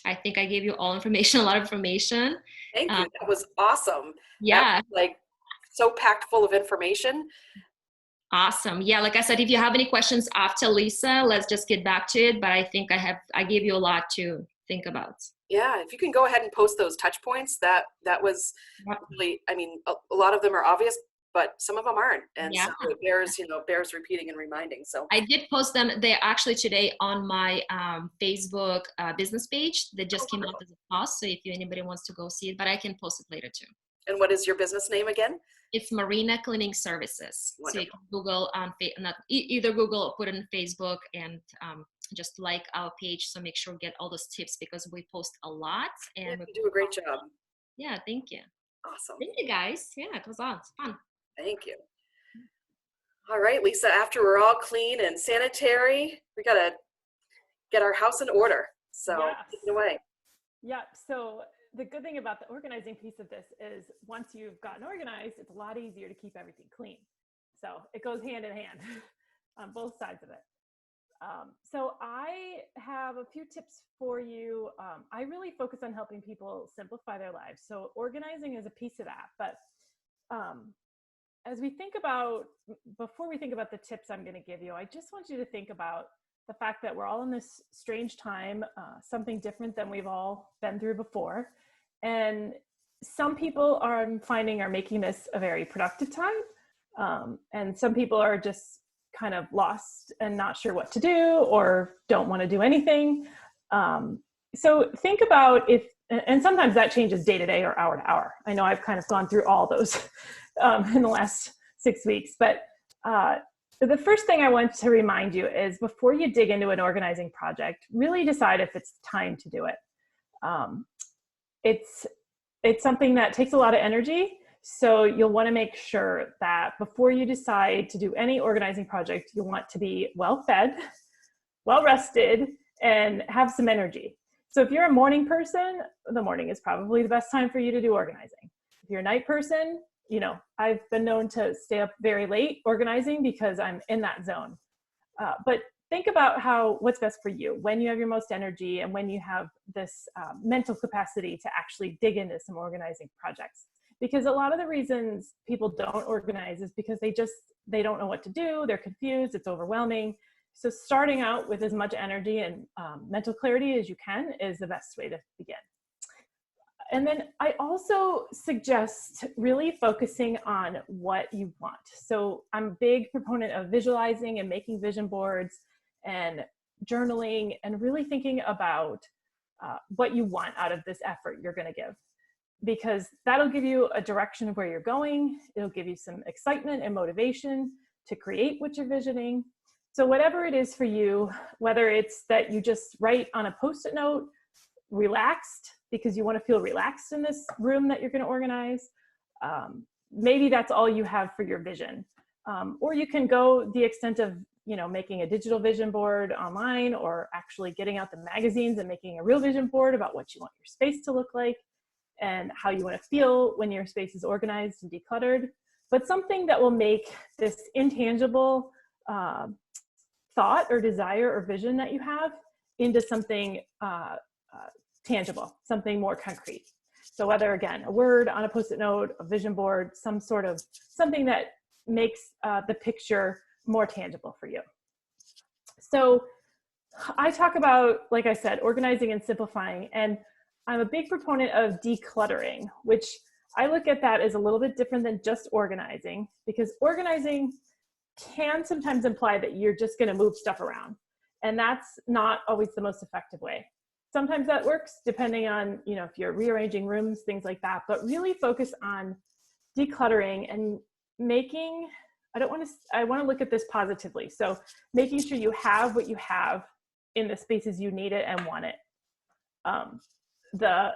[SPEAKER 2] I think I gave you all information, a lot of information.
[SPEAKER 1] Thank you. That was awesome.
[SPEAKER 2] Yeah.
[SPEAKER 1] That was, like, so packed full of information.
[SPEAKER 2] Awesome. Yeah, like I said, if you have any questions after Lisa, let's just get back to it. But I think I gave you a lot to think about.
[SPEAKER 1] Yeah, if you can go ahead and post those touch points, that was really, I mean, a lot of them are obvious, but some of them aren't. And so it bears repeating and reminding. So
[SPEAKER 2] I did post them. They're actually today on my Facebook business page. They just came out as a post. So if anybody wants to go see it, but I can post it later too.
[SPEAKER 1] And what is your business name again?
[SPEAKER 2] It's Marina Cleaning Services.
[SPEAKER 1] Wonderful.
[SPEAKER 2] So you can Google either Google or put it in Facebook, and just like our page. So make sure to get all those tips, because we post a lot. And
[SPEAKER 1] you do a great job.
[SPEAKER 2] Yeah, thank you.
[SPEAKER 1] Awesome.
[SPEAKER 2] Thank you, guys. Yeah, it was fun.
[SPEAKER 1] Thank you. All right, Lisa, after we're all clean and sanitary, we got to get our house in order. So take it away.
[SPEAKER 3] Yeah, so the good thing about the organizing piece of this is, once you've gotten organized, it's a lot easier to keep everything clean. So it goes hand in hand on both sides of it. So I have a few tips for you. I really focus on helping people simplify their lives. So organizing is a piece of that. But before we think about the tips I'm going to give you, I just want you to think about the fact that we're all in this strange time, something different than we've all been through before. And some people I'm finding are making this a very productive time. And some people are just kind of lost and not sure what to do, or don't want to do anything. So think about and sometimes that changes day to day or hour to hour. I know I've kind of gone through all those in the last 6 weeks, but the first thing I want to remind you is, before you dig into an organizing project, really decide if it's time to do it. It's something that takes a lot of energy. So you'll want to make sure that before you decide to do any organizing project, you want to be well fed, well rested, and have some energy. So if you're a morning person, the morning is probably the best time for you to do organizing. If you're a night person, I've been known to stay up very late organizing because I'm in that zone. But think about what's best for you, when you have your most energy and when you have this mental capacity to actually dig into some organizing projects. Because a lot of the reasons people don't organize is because they don't know what to do, they're confused, it's overwhelming. So starting out with as much energy and mental clarity as you can is the best way to begin. And then I also suggest really focusing on what you want. So I'm a big proponent of visualizing and making vision boards and journaling, and really thinking about what you want out of this effort you're going to give, because that'll give you a direction of where you're going. It'll give you some excitement and motivation to create what you're visioning. So whatever it is for you, whether it's that you just write on a Post-it note, relaxed, because you want to feel relaxed in this room that you're going to organize, maybe that's all you have for your vision. Or you can go the extent of, making a digital vision board online, or actually getting out the magazines and making a real vision board about what you want your space to look like and how you want to feel when your space is organized and decluttered. But something that will make this intangible thought or desire or vision that you have into something tangible, something more concrete. So whether, again, a word on a Post-it note, a vision board, something that makes the picture more tangible for you. So I talk about, like I said, organizing and simplifying, and I'm a big proponent of decluttering, which I look at that as a little bit different than just organizing, because organizing can sometimes imply that you're just going to move stuff around, and that's not always the most effective way. Sometimes that works depending on, if you're rearranging rooms, things like that, but really focus on decluttering and making, I want to look at this positively. So making sure you have what you have in the spaces you need it and want it. The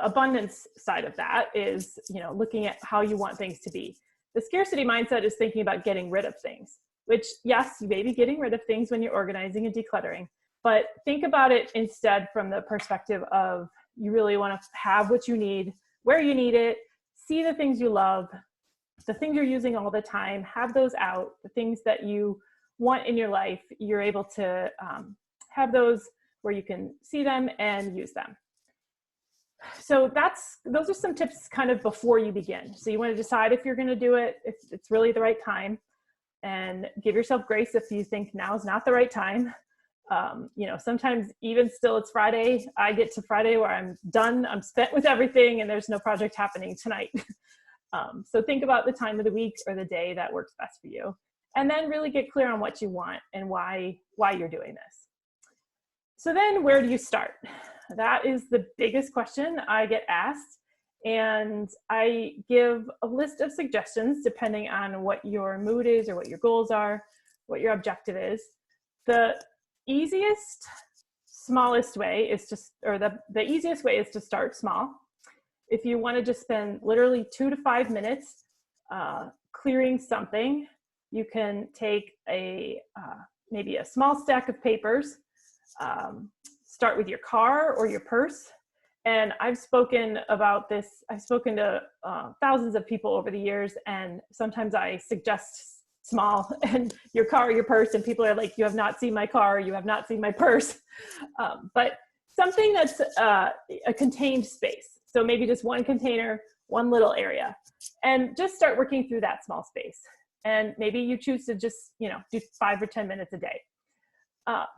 [SPEAKER 3] abundance side of that is, looking at how you want things to be. The scarcity mindset is thinking about getting rid of things, which, yes, you may be getting rid of things when you're organizing and decluttering, but think about it instead from the perspective of, you really want to have what you need, where you need it, see the things you love, the things you're using all the time, have those out, the things that you want in your life, you're able to have those where you can see them and use them. So those are some tips kind of before you begin. So you want to decide if you're going to do it, if it's really the right time, and give yourself grace if you think now is not the right time. Sometimes even still it's Friday, I get to Friday where I'm done, I'm spent with everything, and there's no project happening tonight. So think about the time of the week or the day that works best for you, and then really get clear on what you want and why you're doing this. So then where do you start? That is the biggest question I get asked, and I give a list of suggestions depending on what your mood is or what your goals are, what your objective is. The easiest, smallest way is the easiest way is to start small. If you want to just spend literally 2 to 5 minutes clearing something, you can take maybe a small stack of papers, start with your car or your purse. And I've spoken about this, I've spoken to thousands of people over the years, and sometimes I suggest small and your car or your purse, and people are like, you have not seen my car, you have not seen my purse. But something that's a contained space. So maybe just one container, one little area, and just start working through that small space. And maybe you choose to just, do 5 or 10 minutes a day.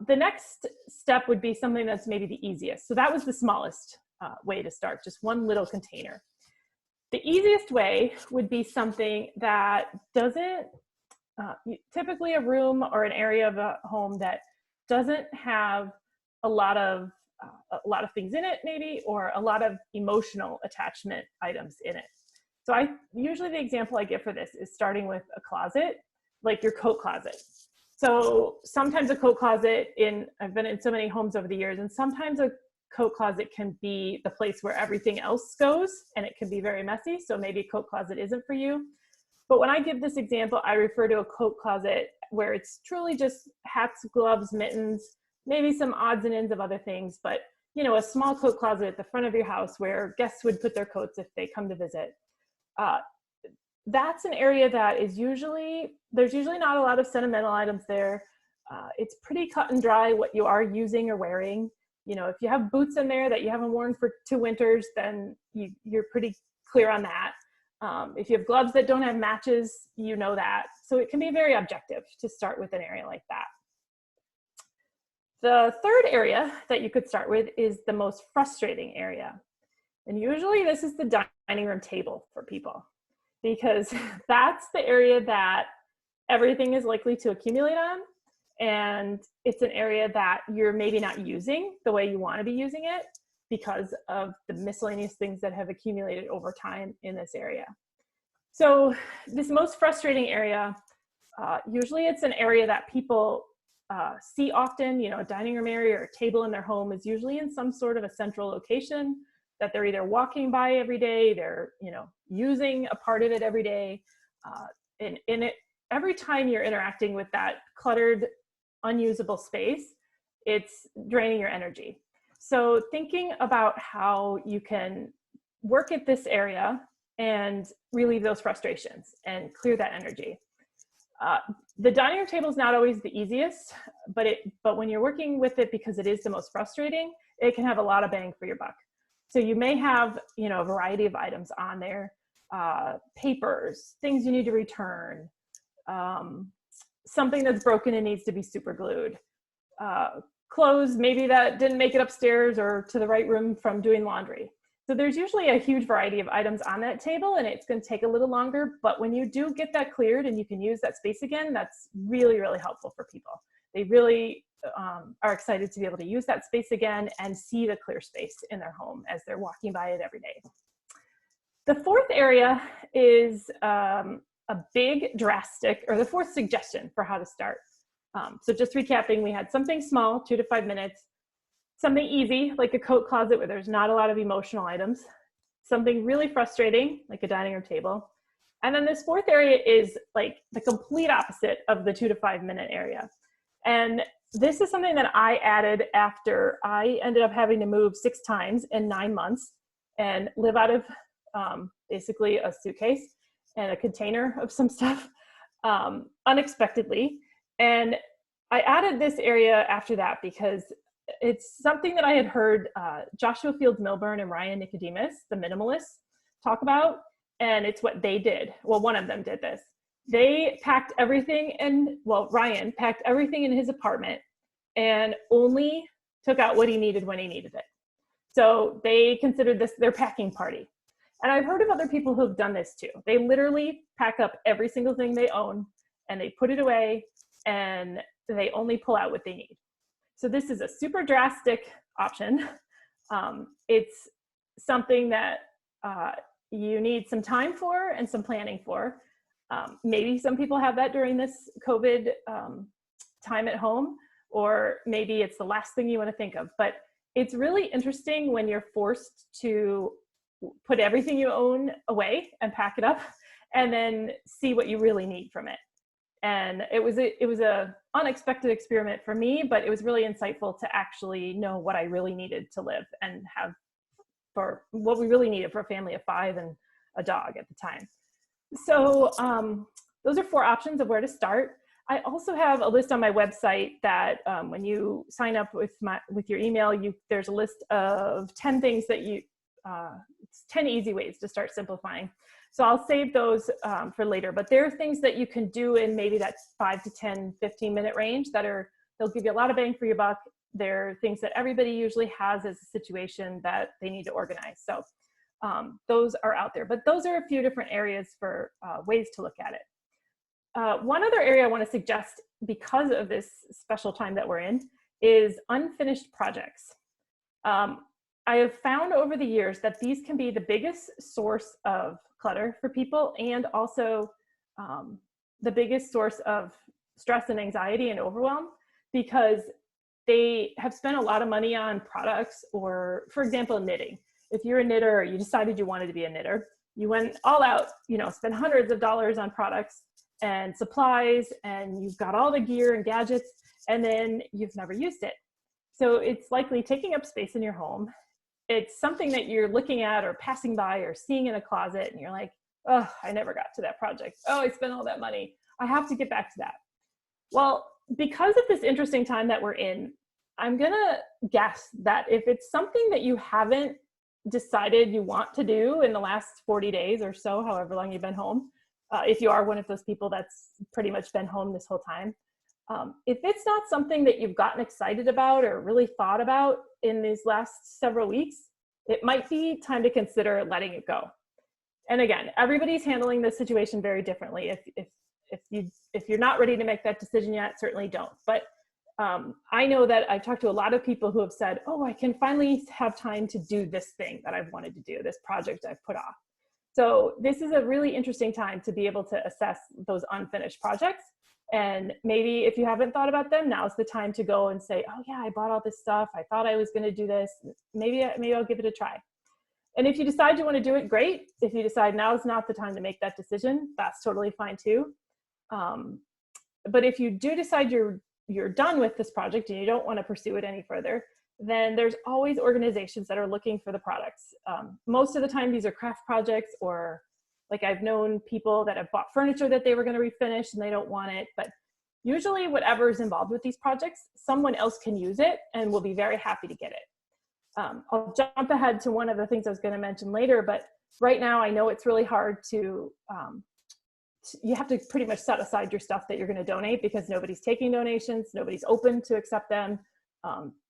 [SPEAKER 3] The next step would be something that's maybe the easiest. So that was the smallest way to start, just one little container. The easiest way would be something that doesn't, typically a room or an area of a home that doesn't have a lot of things in it, maybe, or a lot of emotional attachment items in it. So usually the example I give for this is starting with a closet, like your coat closet. So sometimes a coat closet I've been in so many homes over the years, and sometimes a coat closet can be the place where everything else goes, and it can be very messy. So maybe a coat closet isn't for you. But when I give this example, I refer to a coat closet where it's truly just hats, gloves, mittens, maybe some odds and ends of other things, but a small coat closet at the front of your house where guests would put their coats if they come to visit. That's an area that there's usually not a lot of sentimental items there. It's pretty cut and dry what you are using or wearing. If you have boots in there that you haven't worn for 2 winters, then you're pretty clear on that. If you have gloves that don't have matches, that. So it can be very objective to start with an area like that. The third area that you could start with is the most frustrating area. And usually this is the dining room table for people, because that's the area that everything is likely to accumulate on. And it's an area that you're maybe not using the way you want to be using it. because of the miscellaneous things that have accumulated over time in this area. So this most frustrating area, usually it's an area that people see often. You know, a dining room area or a table in their home is usually in some sort of a central location that they're either walking by every day, they're, you know, using a part of it every day. And every time you're interacting with that cluttered, unusable space, it's draining your energy. So thinking about how you can work at this area and relieve those frustrations and clear that energy. The dining room table is not always the easiest, but when you're working with it, because it is the most frustrating, it can have a lot of bang for your buck. So you may have, you know, a variety of items on there, papers, things you need to return, something that's broken and needs to be super glued, clothes maybe that didn't make it upstairs or to the right room from doing laundry. So there's usually a huge variety of items on that table, and it's going to take a little longer, but when you do get that cleared and you can use that space again, that's really, really helpful for people. They really are excited to be able to use that space again and see the clear space in their home as they're walking by it every day. The fourth area is a big drastic, or the fourth suggestion for how to start. So just recapping, we had something small, 2 to 5 minutes, something easy, like a coat closet where there's not a lot of emotional items, something really frustrating, like a dining room table. And then this fourth area is like the complete opposite of the 2 to 5 minute area. And this is something that I added after I ended up having to move 6 times in 9 months and live out of basically a suitcase and a container of some stuff unexpectedly. And I added this area after that because it's something that I had heard Joshua Fields Milburn and Ryan Nicodemus, the minimalists, talk about, and it's what they did. Well, one of them did this. They packed everything in, well, Ryan packed everything in his apartment and only took out what he needed when he needed it. So they considered this their packing party. And I've heard of other people who've done this too. They literally pack up every single thing they own and they put it away and they only pull out what they need. So this is a super drastic option. It's something that you need some time for and some planning for. Maybe some people have that during this COVID time at home, or maybe it's the last thing you want to think of. But it's really interesting when you're forced to put everything you own away and pack it up and then see what you really need from it. And it was a unexpected experiment for me, but it was really insightful to actually know what I really needed to live and have for what we really needed for a family of 5 and a dog at the time. So those are 4 options of where to start. I also have a list on my website that when you sign up with your email, there's a list of 10 things that it's 10 easy ways to start simplifying. So I'll save those for later, but there are things that you can do in maybe that 5 to 10, 15 minute range they'll give you a lot of bang for your buck. They're things that everybody usually has as a situation that they need to organize. So those are out there, but those are a few different areas for ways to look at it. One other area I want to suggest because of this special time that we're in is unfinished projects. I have found over the years that these can be the biggest source of clutter for people, and also the biggest source of stress and anxiety and overwhelm, because they have spent a lot of money on products, or for example, knitting. If you're a knitter or you decided you wanted to be a knitter, you went all out, spent hundreds of dollars on products and supplies, and you've got all the gear and gadgets, and then you've never used it. So it's likely taking up space in your home. It's something that you're looking at or passing by or seeing in a closet, and you're like, oh, I never got to that project. Oh, I spent all that money. I have to get back to that. Well, because of this interesting time that we're in, I'm gonna guess that if it's something that you haven't decided you want to do in the last 40 days or so, however long you've been home, if you are one of those people that's pretty much been home this whole time, if it's not something that you've gotten excited about or really thought about in these last several weeks, it might be time to consider letting it go. And again, everybody's handling this situation very differently. If you're not ready to make that decision yet, certainly don't. But I know that I've talked to a lot of people who have said, oh, I can finally have time to do this thing that I've wanted to do, this project I've put off. So this is a really interesting time to be able to assess those unfinished projects. And maybe if you haven't thought about them, now's the time to go and say, oh yeah, I bought all this stuff. I thought I was going to do this. Maybe I'll give it a try. And if you decide you want to do it, great. If you decide now is not the time to make that decision, that's totally fine too. But if you do decide you're done with this project and you don't want to pursue it any further, then there's always organizations that are looking for the products. Most of the time, these are craft projects, or like I've known people that have bought furniture that they were going to refinish and they don't want it. But usually whatever is involved with these projects, someone else can use it and will be very happy to get it. I'll jump ahead to one of the things I was going to mention later, but right now I know it's really hard to, you have to pretty much set aside your stuff that you're going to donate because nobody's taking donations, nobody's open to accept them.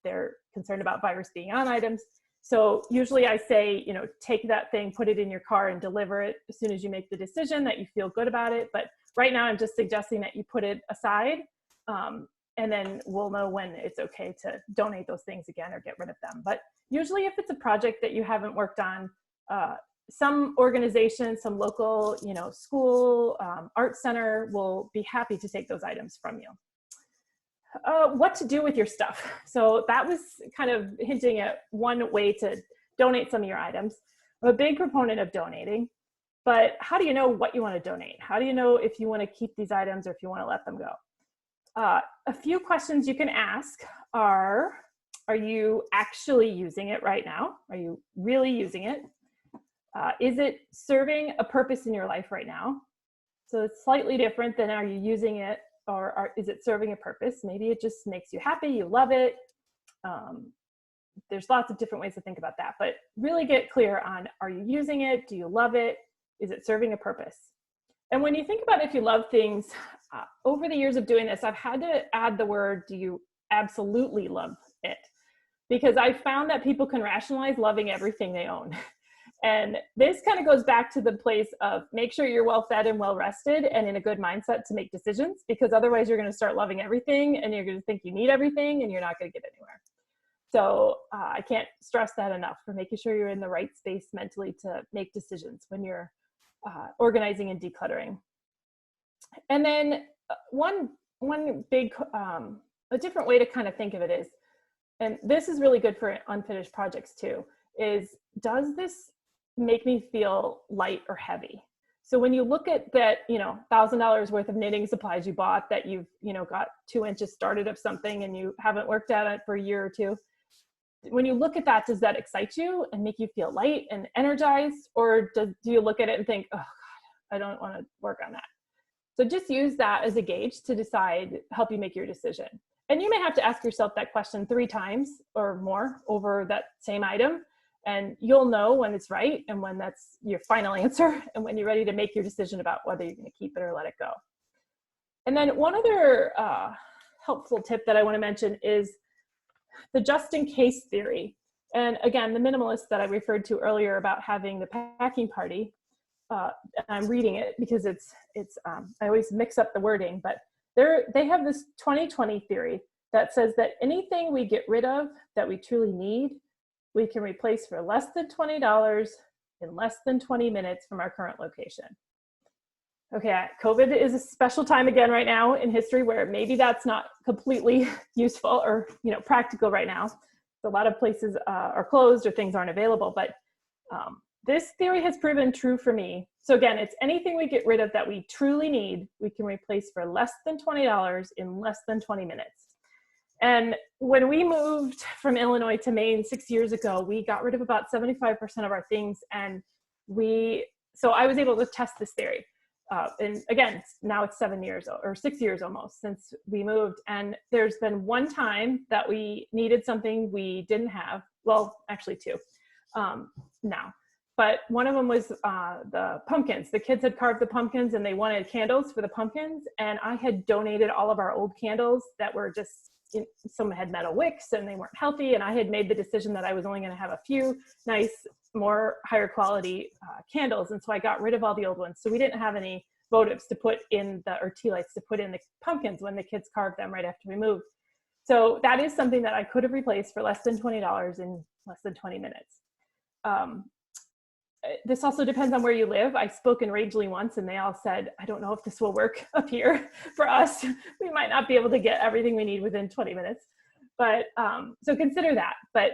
[SPEAKER 3] They're concerned about virus being on items. So usually I say, you know, take that thing, put it in your car and deliver it as soon as you make the decision that you feel good about it. But right now I'm just suggesting that you put it aside, and then we'll know when it's okay to donate those things again or get rid of them. But usually if it's a project that you haven't worked on, some organization, some local, you know, school, art center will be happy to take those items from you. What to do with your stuff. So that was kind of hinting at one way to donate some of your items. I'm a big proponent of donating, but how do you know what you want to donate? How do you know if you want to keep these items or if you want to let them go? A few questions you can ask are you actually using it right now? Are you really using it? Is it serving a purpose in your life right now? So it's slightly different than are you using it or is it serving a purpose? Maybe it just makes you happy, you love it. There's lots of different ways to think about that, but really get clear on, are you using it? Do you love it? Is it serving a purpose? And when you think about if you love things, over the years of doing this, I've had to add the word, do you absolutely love it? Because I found that people can rationalize loving everything they own. And this kind of goes back to the place of make sure you're well fed and well rested and in a good mindset to make decisions, because otherwise you're going to start loving everything and you're going to think you need everything and you're not going to get anywhere. So I can't stress that enough for making sure you're in the right space mentally to make decisions when you're organizing and decluttering. And then one big, a different way to kind of think of it is, and this is really good for unfinished projects too, is does this make me feel light or heavy? So when you look at that, you know, $1,000 worth of knitting supplies you bought that you've, you know, got 2 inches started of something and you haven't worked at it for a year or two, when you look at that, does that excite you and make you feel light and energized? Or do you look at it and think, oh God, I don't want to work on that? So just use that as a gauge to decide, help you make your decision. And you may have to ask yourself that question 3 times or more over that same item. And you'll know when it's right and when that's your final answer and when you're ready to make your decision about whether you're going to keep it or let it go. And then one other helpful tip that I want to mention is the just in case theory. And again, the minimalist that I referred to earlier about having the packing party, I'm reading it because it's I always mix up the wording, but they have this 2020 theory that says that anything we get rid of that we truly need, we can replace for less than $20 in less than 20 minutes from our current location. Okay, COVID is a special time again right now in history where maybe that's not completely useful or, you know, practical right now. A lot of places are closed or things aren't available, but this theory has proven true for me. So again, it's anything we get rid of that we truly need, we can replace for less than $20 in less than 20 minutes. And when we moved from Illinois to Maine 6 years ago, we got rid of about 75% of our things. And so I was able to test this theory. And again, now it's 7 years or 6 years almost since we moved. And there's been one time that we needed something we didn't have. Well, actually 2 now. But one of them was the pumpkins. The kids had carved the pumpkins and they wanted candles for the pumpkins. And I had donated all of our old candles that were just, some had metal wicks and they weren't healthy. And I had made the decision that I was only going to have a few nice, more higher quality candles. And so I got rid of all the old ones. So we didn't have any votives to put in or tea lights to put in the pumpkins when the kids carved them right after we moved. So that is something that I could have replaced for less than $20 in less than 20 minutes. This also depends on where you live. I spoke in Rangeley once and they all said, I don't know if this will work up here for us. We might not be able to get everything we need within 20 minutes. But so consider that. But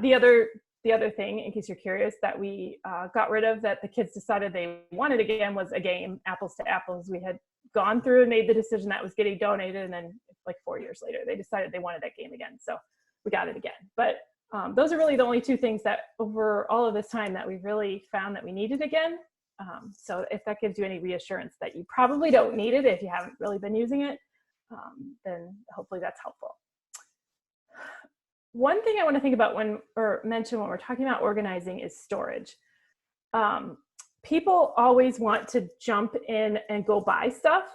[SPEAKER 3] the other thing, in case you're curious, that we got rid of that the kids decided they wanted again was a game, Apples to Apples. We had gone through and made the decision that was getting donated, and then like 4 years later, they decided they wanted that game again. So we got it again. But those are really the only two things that over all of this time that we've really found that we needed again. So if that gives you any reassurance that you probably don't need it if you haven't really been using it, then hopefully that's helpful. One thing I want to think about mention when we're talking about organizing is storage. People always want to jump in and go buy stuff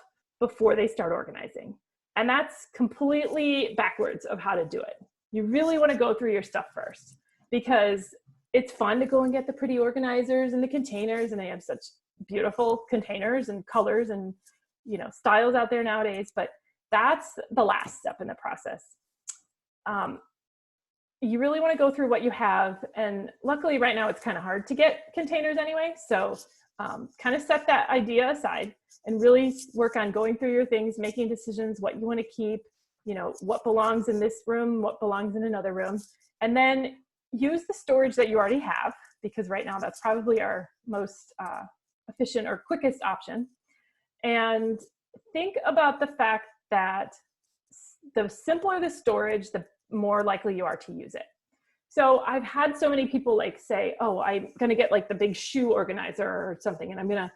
[SPEAKER 3] before they start organizing. And that's completely backwards of how to do it. You really want to go through your stuff first, because it's fun to go and get the pretty organizers and the containers, and they have such beautiful containers and colors and, you know, styles out there nowadays, but that's the last step in the process. You really want to go through what you have, and luckily right now it's kind of hard to get containers anyway, so kind of set that idea aside and really work on going through your things, making decisions, what you want to keep, you know, what belongs in this room, what belongs in another room, and then use the storage that you already have, because right now that's probably our most efficient or quickest option. And think about the fact that the simpler the storage, the more likely you are to use it. So I've had so many people like say, oh, I'm going to get like the big shoe organizer or something, and I'm going to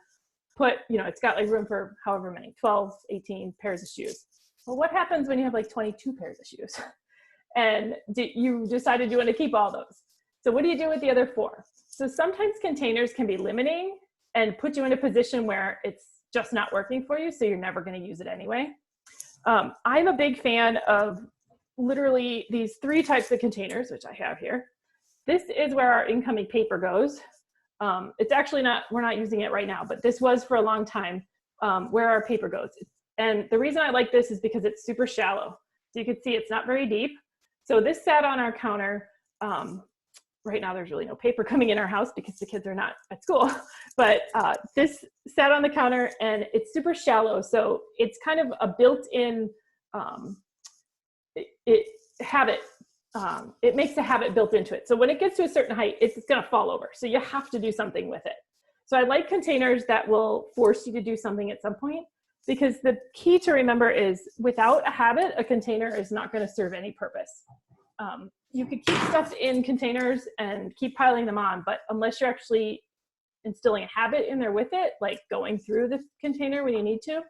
[SPEAKER 3] put, you know, it's got like room for however many, 12, 18 pairs of shoes. Well, what happens when you have like 22 pairs of shoes and you decided you want to keep all those? So what do you do with the other 4? So sometimes containers can be limiting and put you in a position where it's just not working for you, so you're never going to use it anyway. I'm a big fan of literally these 3 types of containers, which I have here. This is where our incoming paper goes. It's actually not, we're not using it right now, but this was for a long time where our paper goes. And the reason I like this is because it's super shallow. So you can see it's not very deep. So this sat on our counter. Right now there's really no paper coming in our house because the kids are not at school. But this sat on the counter and it's super shallow. So it's kind of a built-in habit. It makes a habit built into it. So when it gets to a certain height, it's going to fall over. So you have to do something with it. So I like containers that will force you to do something at some point, because the key to remember is without a habit, a container is not going to serve any purpose. You could keep stuff in containers and keep piling them on, but unless you're actually instilling a habit in there with it, like going through the container when you need to,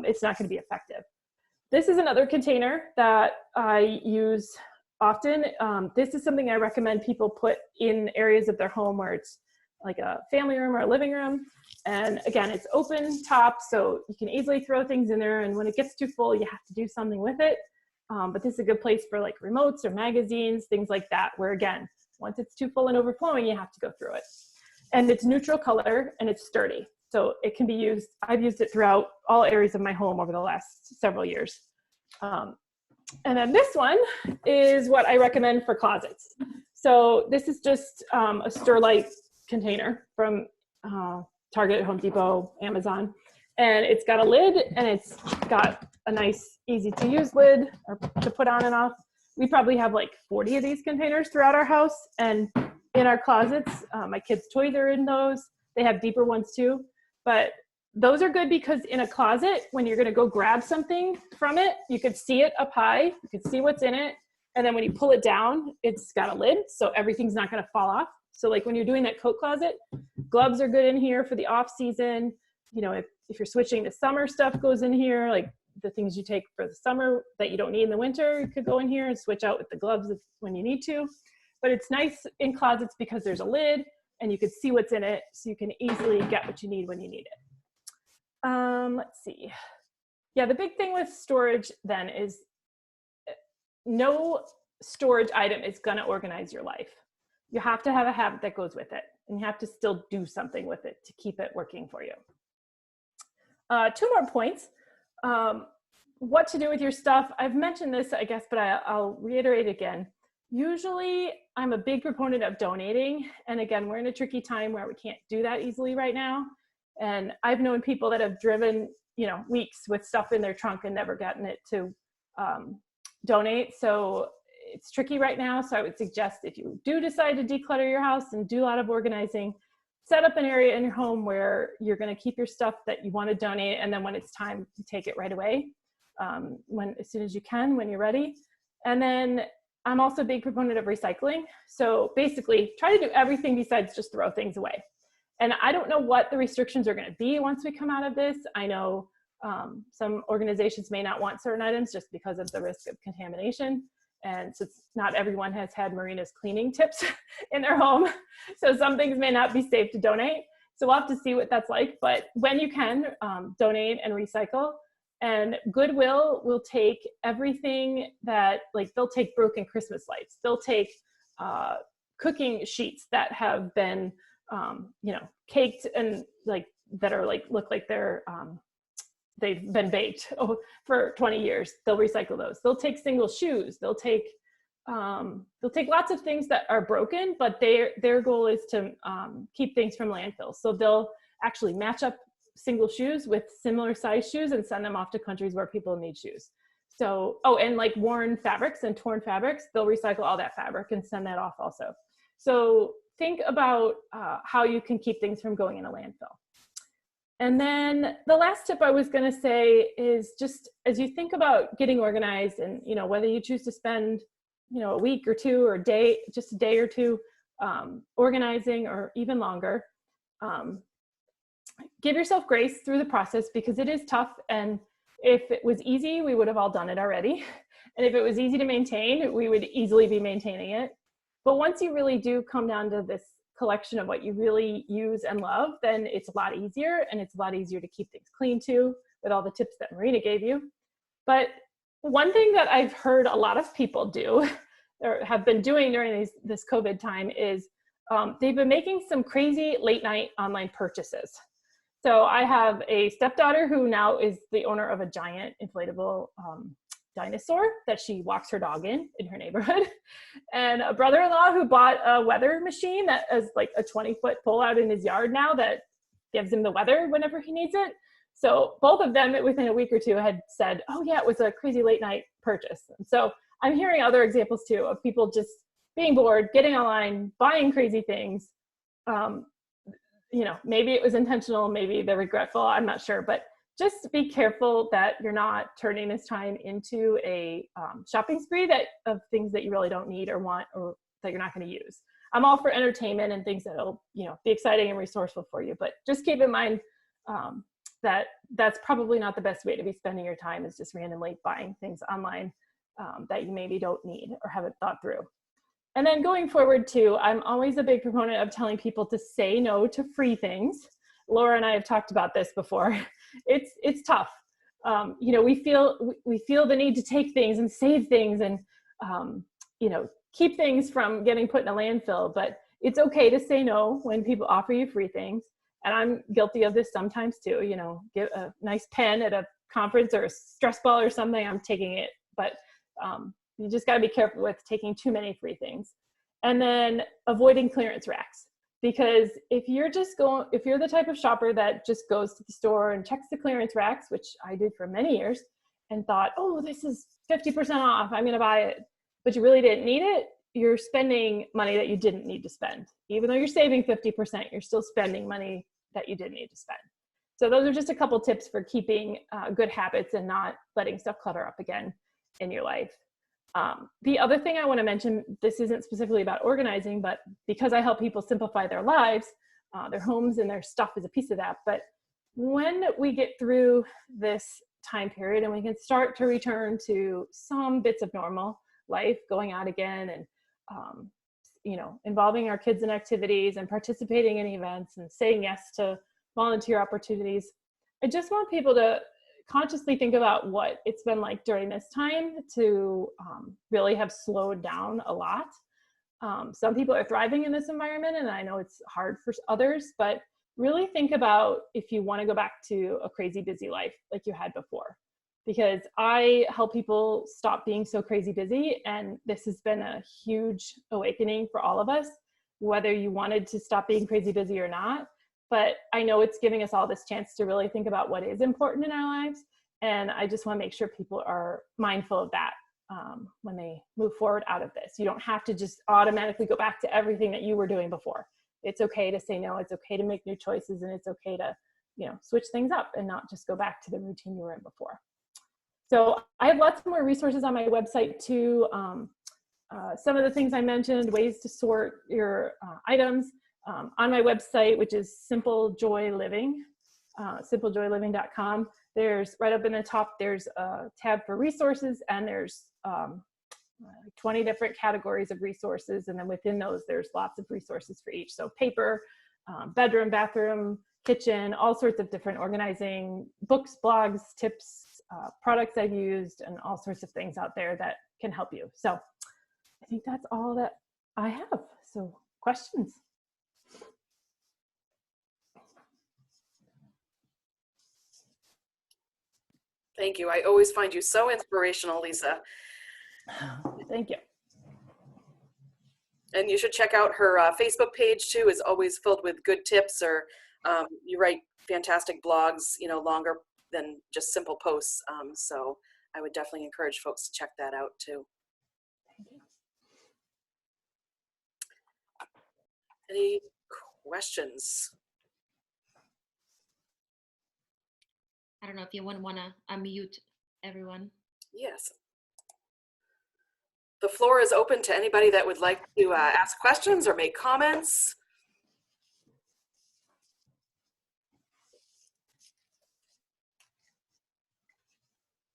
[SPEAKER 3] it's not going to be effective. This is another container that I use often. This is something I recommend people put in areas of their home where it's like a family room or a living room. And again, it's open top, so you can easily throw things in there. And when it gets too full, you have to do something with it. But this is a good place for like remotes or magazines, things like that, where again, once it's too full and overflowing, you have to go through it. And it's neutral color and it's sturdy. So it can be used, I've used it throughout all areas of my home over the last several years. And then this one is what I recommend for closets. So this is just a Sterlite container from Target, Home Depot, Amazon. And it's got a lid and it's got a nice, easy to use lid or to put on and off. We probably have like 40 of these containers throughout our house, and in our closets, my kids' toys are in those. They have deeper ones too, but those are good because in a closet, when you're gonna go grab something from it, you could see it up high, you could see what's in it. And then when you pull it down, it's got a lid, so everything's not gonna fall off. So like when you're doing that coat closet, gloves are good in here for the off season. You know, if you're switching to summer, stuff goes in here, like the things you take for the summer that you don't need in the winter, you could go in here and switch out with the gloves when you need to. But it's nice in closets because there's a lid and you can see what's in it, so you can easily get what you need when you need it. Let's see. Yeah, the big thing with storage then is no storage item is gonna organize your life. You have to have a habit that goes with it, and you have to still do something with it to keep it working for you. 2 more points. what to do with your stuff. I've mentioned this, I guess, but I'll reiterate again. Usually I'm a big proponent of donating. And again, we're in a tricky time where we can't do that easily right now. And I've known people that have driven, you know, weeks with stuff in their trunk and never gotten it to donate. So it's tricky right now. So I would suggest if you do decide to declutter your house and do a lot of organizing, set up an area in your home where you're going to keep your stuff that you want to donate. And then when it's time to take it right away, as soon as you can, when you're ready. And then I'm also a big proponent of recycling. So basically try to do everything besides just throw things away. And I don't know what the restrictions are going to be once we come out of this. I know some organizations may not want certain items just because of the risk of contamination. And since not everyone has had Marina's cleaning tips in their home, so some things may not be safe to donate. So we'll have to see what that's like. But when you can, donate and recycle. And Goodwill will take everything that, like, they'll take broken Christmas lights. They'll take cooking sheets that have been, you know, caked and like that are like look like they've been baked for 20 years. They'll recycle those. They'll take single shoes. They'll take lots of things that are broken, but their goal is to keep things from landfill. So they'll actually match up single shoes with similar size shoes and send them off to countries where people need shoes. So, and like worn fabrics and torn fabrics, they'll recycle all that fabric and send that off also. So think about how you can keep things from going in a landfill. And then the last tip I was going to say is just as you think about getting organized and, you know, whether you choose to spend, you know, a week or two or just a day or two organizing or even longer, give yourself grace through the process because it is tough. And if it was easy, we would have all done it already. And if it was easy to maintain, we would easily be maintaining it. But once you really do come down to this collection of what you really use and love, then it's a lot easier, and it's a lot easier to keep things clean too, with all the tips that Marina gave you. But one thing that I've heard a lot of people do or have been doing during this COVID time is they've been making some crazy late night online purchases. So I have a stepdaughter who now is the owner of a giant inflatable dinosaur that she walks her dog in her neighborhood, and a brother-in-law who bought a weather machine that is like a 20-foot pull out in his yard now that gives him the weather whenever he needs it. So both of them within a week or two had said, oh yeah, it was a crazy late night purchase. And so I'm hearing other examples too of people just being bored, getting online, buying crazy things. You know, maybe it was intentional, maybe they're regretful, I'm not sure, but just be careful that you're not turning this time into a shopping spree of things that you really don't need or want or that you're not going to use. I'm all for entertainment and things that'll, you know, be exciting and resourceful for you, but just keep in mind that that's probably not the best way to be spending your time, is just randomly buying things online that you maybe don't need or haven't thought through. And then going forward too, I'm always a big proponent of telling people to say no to free things. Laura and I have talked about this before. It's tough. You know, we feel the need to take things and save things and, you know, keep things from getting put in a landfill, but it's okay to say no when people offer you free things. And I'm guilty of this sometimes too, you know, get a nice pen at a conference or a stress ball or something, I'm taking it. But you just gotta be careful with taking too many free things. And then avoiding clearance racks. Because if you're the type of shopper that just goes to the store and checks the clearance racks, which I did for many years, and thought, oh, this is 50% off, I'm gonna buy it, but you really didn't need it, you're spending money that you didn't need to spend. Even though you're saving 50%, you're still spending money that you didn't need to spend. So those are just a couple tips for keeping good habits and not letting stuff clutter up again in your life. The other thing I want to mention, this isn't specifically about organizing, but because I help people simplify their lives, their homes and their stuff is a piece of that. But when we get through this time period and we can start to return to some bits of normal life, going out again and, you know, involving our kids in activities and participating in events and saying yes to volunteer opportunities, I just want people to consciously think about what it's been like during this time to really have slowed down a lot. Some people are thriving in this environment, and I know it's hard for others, but really think about if you want to go back to a crazy busy life like you had before. because I help people stop being so crazy busy. And this has been a huge awakening for all of us, whether you wanted to stop being crazy busy or not. But I know it's giving us all this chance to really think about what is important in our lives. And I just want to make sure people are mindful of that when they move forward out of this. You don't have to just automatically go back to everything that you were doing before. It's okay to say no. It's okay to make new choices, and it's okay to, switch things up and not just go back to the routine you were in before. So I have lots more resources on my website too. Some of the things I mentioned, ways to sort your items on my website, which is Simple Joy Living, simplejoyliving.com. There's right up in the top, there's a tab for resources, and there's 20 different categories of resources. And then within those, there's lots of resources for each. So paper, bedroom, bathroom, kitchen, all sorts of different organizing books, blogs, tips, products I've used, and all sorts of things out there that can help you. So I think that's all that I have. So questions?
[SPEAKER 1] Thank you. I always find you so inspirational, Lisa.
[SPEAKER 3] Thank you.
[SPEAKER 1] And you should check out her Facebook page too. Is always filled with good tips, or you write fantastic blogs, longer than just simple posts. So I would definitely encourage folks to check that out too.
[SPEAKER 3] Thank you.
[SPEAKER 1] Any questions?
[SPEAKER 2] I don't know if you want to unmute everyone.
[SPEAKER 1] Yes. The floor is open to anybody that would like to ask questions or make comments.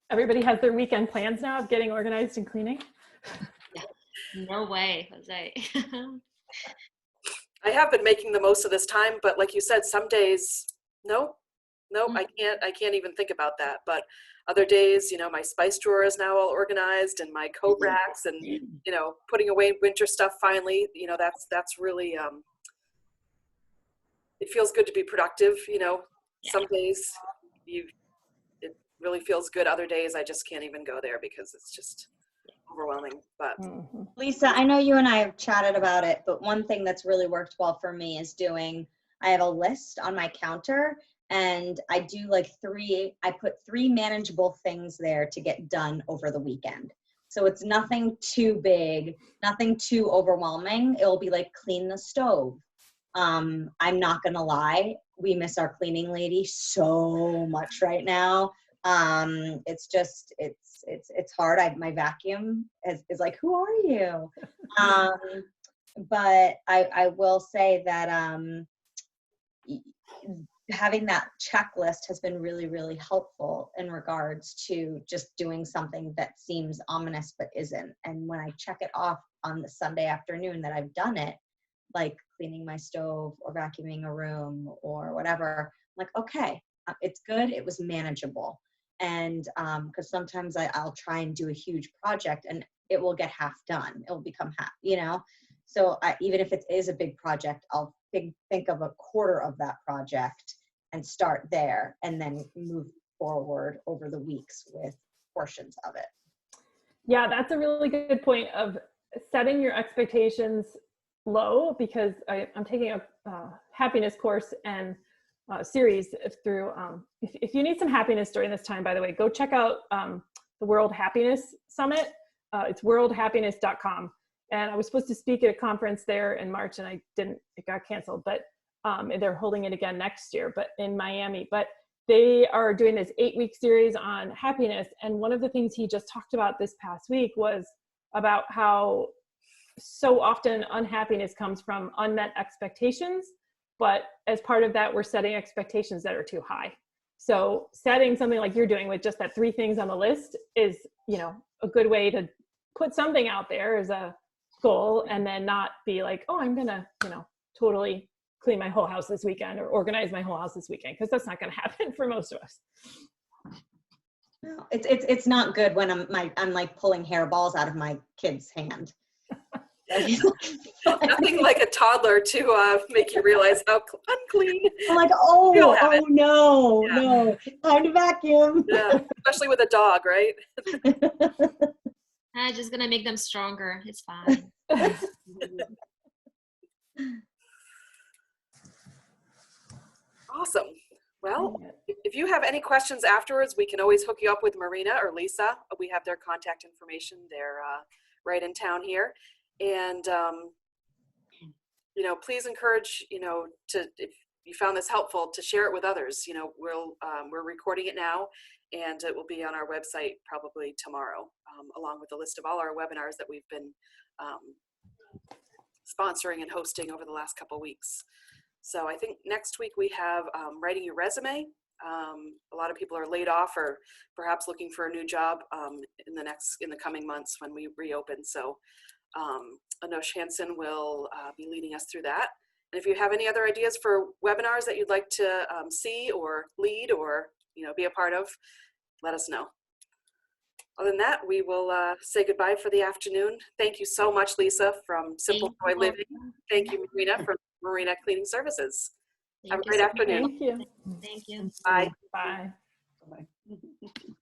[SPEAKER 3] Everybody has their weekend plans now of getting organized and cleaning.
[SPEAKER 2] No way, Jose.
[SPEAKER 1] I have been making the most of this time, but like you said, some days, no, I can't even think about that. But other days, my spice drawer is now all organized, and my coat racks, and putting away winter stuff finally, that's really it feels good to be productive. Some days it really feels good. Other days I just can't even go there because it's just overwhelming. But
[SPEAKER 4] Lisa, I know you and I have chatted about it, but one thing that's really worked well for me is I have a list on my counter, and I do I put 3 manageable things there to get done over the weekend. So it's nothing too big, nothing too overwhelming. It'll be like clean the stove. I'm not gonna lie, we miss our cleaning lady so much right now. It's just, it's hard. My vacuum is like, who are you? But I will say that having that checklist has been really, really helpful in regards to just doing something that seems ominous but isn't. And when I check it off on the Sunday afternoon that I've done it, like cleaning my stove or vacuuming a room or whatever, I'm like, okay, it's good. It was manageable. And because sometimes I'll try and do a huge project and it will get half done. It will become half, So even if it is a big project, I'll think of a quarter of that project and start there, and then move forward over the weeks with portions of it.
[SPEAKER 3] Yeah, that's a really good point of setting your expectations low, because I'm taking a happiness course and series through, if you need some happiness during this time, by the way, go check out the World Happiness Summit. It's worldhappiness.com. And I was supposed to speak at a conference there in March, and it got canceled, but they're holding it again next year, but in Miami. But they are doing this 8-week series on happiness. And one of the things he just talked about this past week was about how so often unhappiness comes from unmet expectations. But as part of that, we're setting expectations that are too high. So setting something like you're doing with just that 3 things on the list is, a good way to put something out there as a goal, and then not be like, oh, I'm gonna, totally clean my whole house this weekend or organize my whole house this weekend, because that's not gonna happen for most of us.
[SPEAKER 4] It's not good when I'm like pulling hairballs out of my kid's hand.
[SPEAKER 1] Nothing like a toddler to make you realize how unclean.
[SPEAKER 4] I'm like,
[SPEAKER 1] don't have it.
[SPEAKER 4] no,
[SPEAKER 1] Yeah.
[SPEAKER 4] no, time to vacuum.
[SPEAKER 1] Yeah, especially with a dog, right?
[SPEAKER 2] I'm just gonna make them stronger. It's fine.
[SPEAKER 1] Awesome. Well, if you have any questions afterwards, we can always hook you up with Marina or Lisa. We have their contact information. They're right in town here. And, you know, please encourage, you know, if you found this helpful, to share it with others. You know, we're recording it now, and it will be on our website probably tomorrow, along with a list of all our webinars that we've been sponsoring and hosting over the last couple of weeks. So I think next week we have writing your resume. A lot of people are laid off or perhaps looking for a new job in the coming months when we reopen. So Anosh Hansen will be leading us through that. And if you have any other ideas for webinars that you'd like to see or lead or, you know, be a part of, let us know. Other than that, we will say goodbye for the afternoon. Thank you so much, Lisa, from Simple Joy Living. Thank you, Marina, from Marina Cleaning Services. Have a great afternoon.
[SPEAKER 3] Thank you.
[SPEAKER 2] Thank you.
[SPEAKER 1] Bye.
[SPEAKER 3] Bye.
[SPEAKER 5] Bye-bye.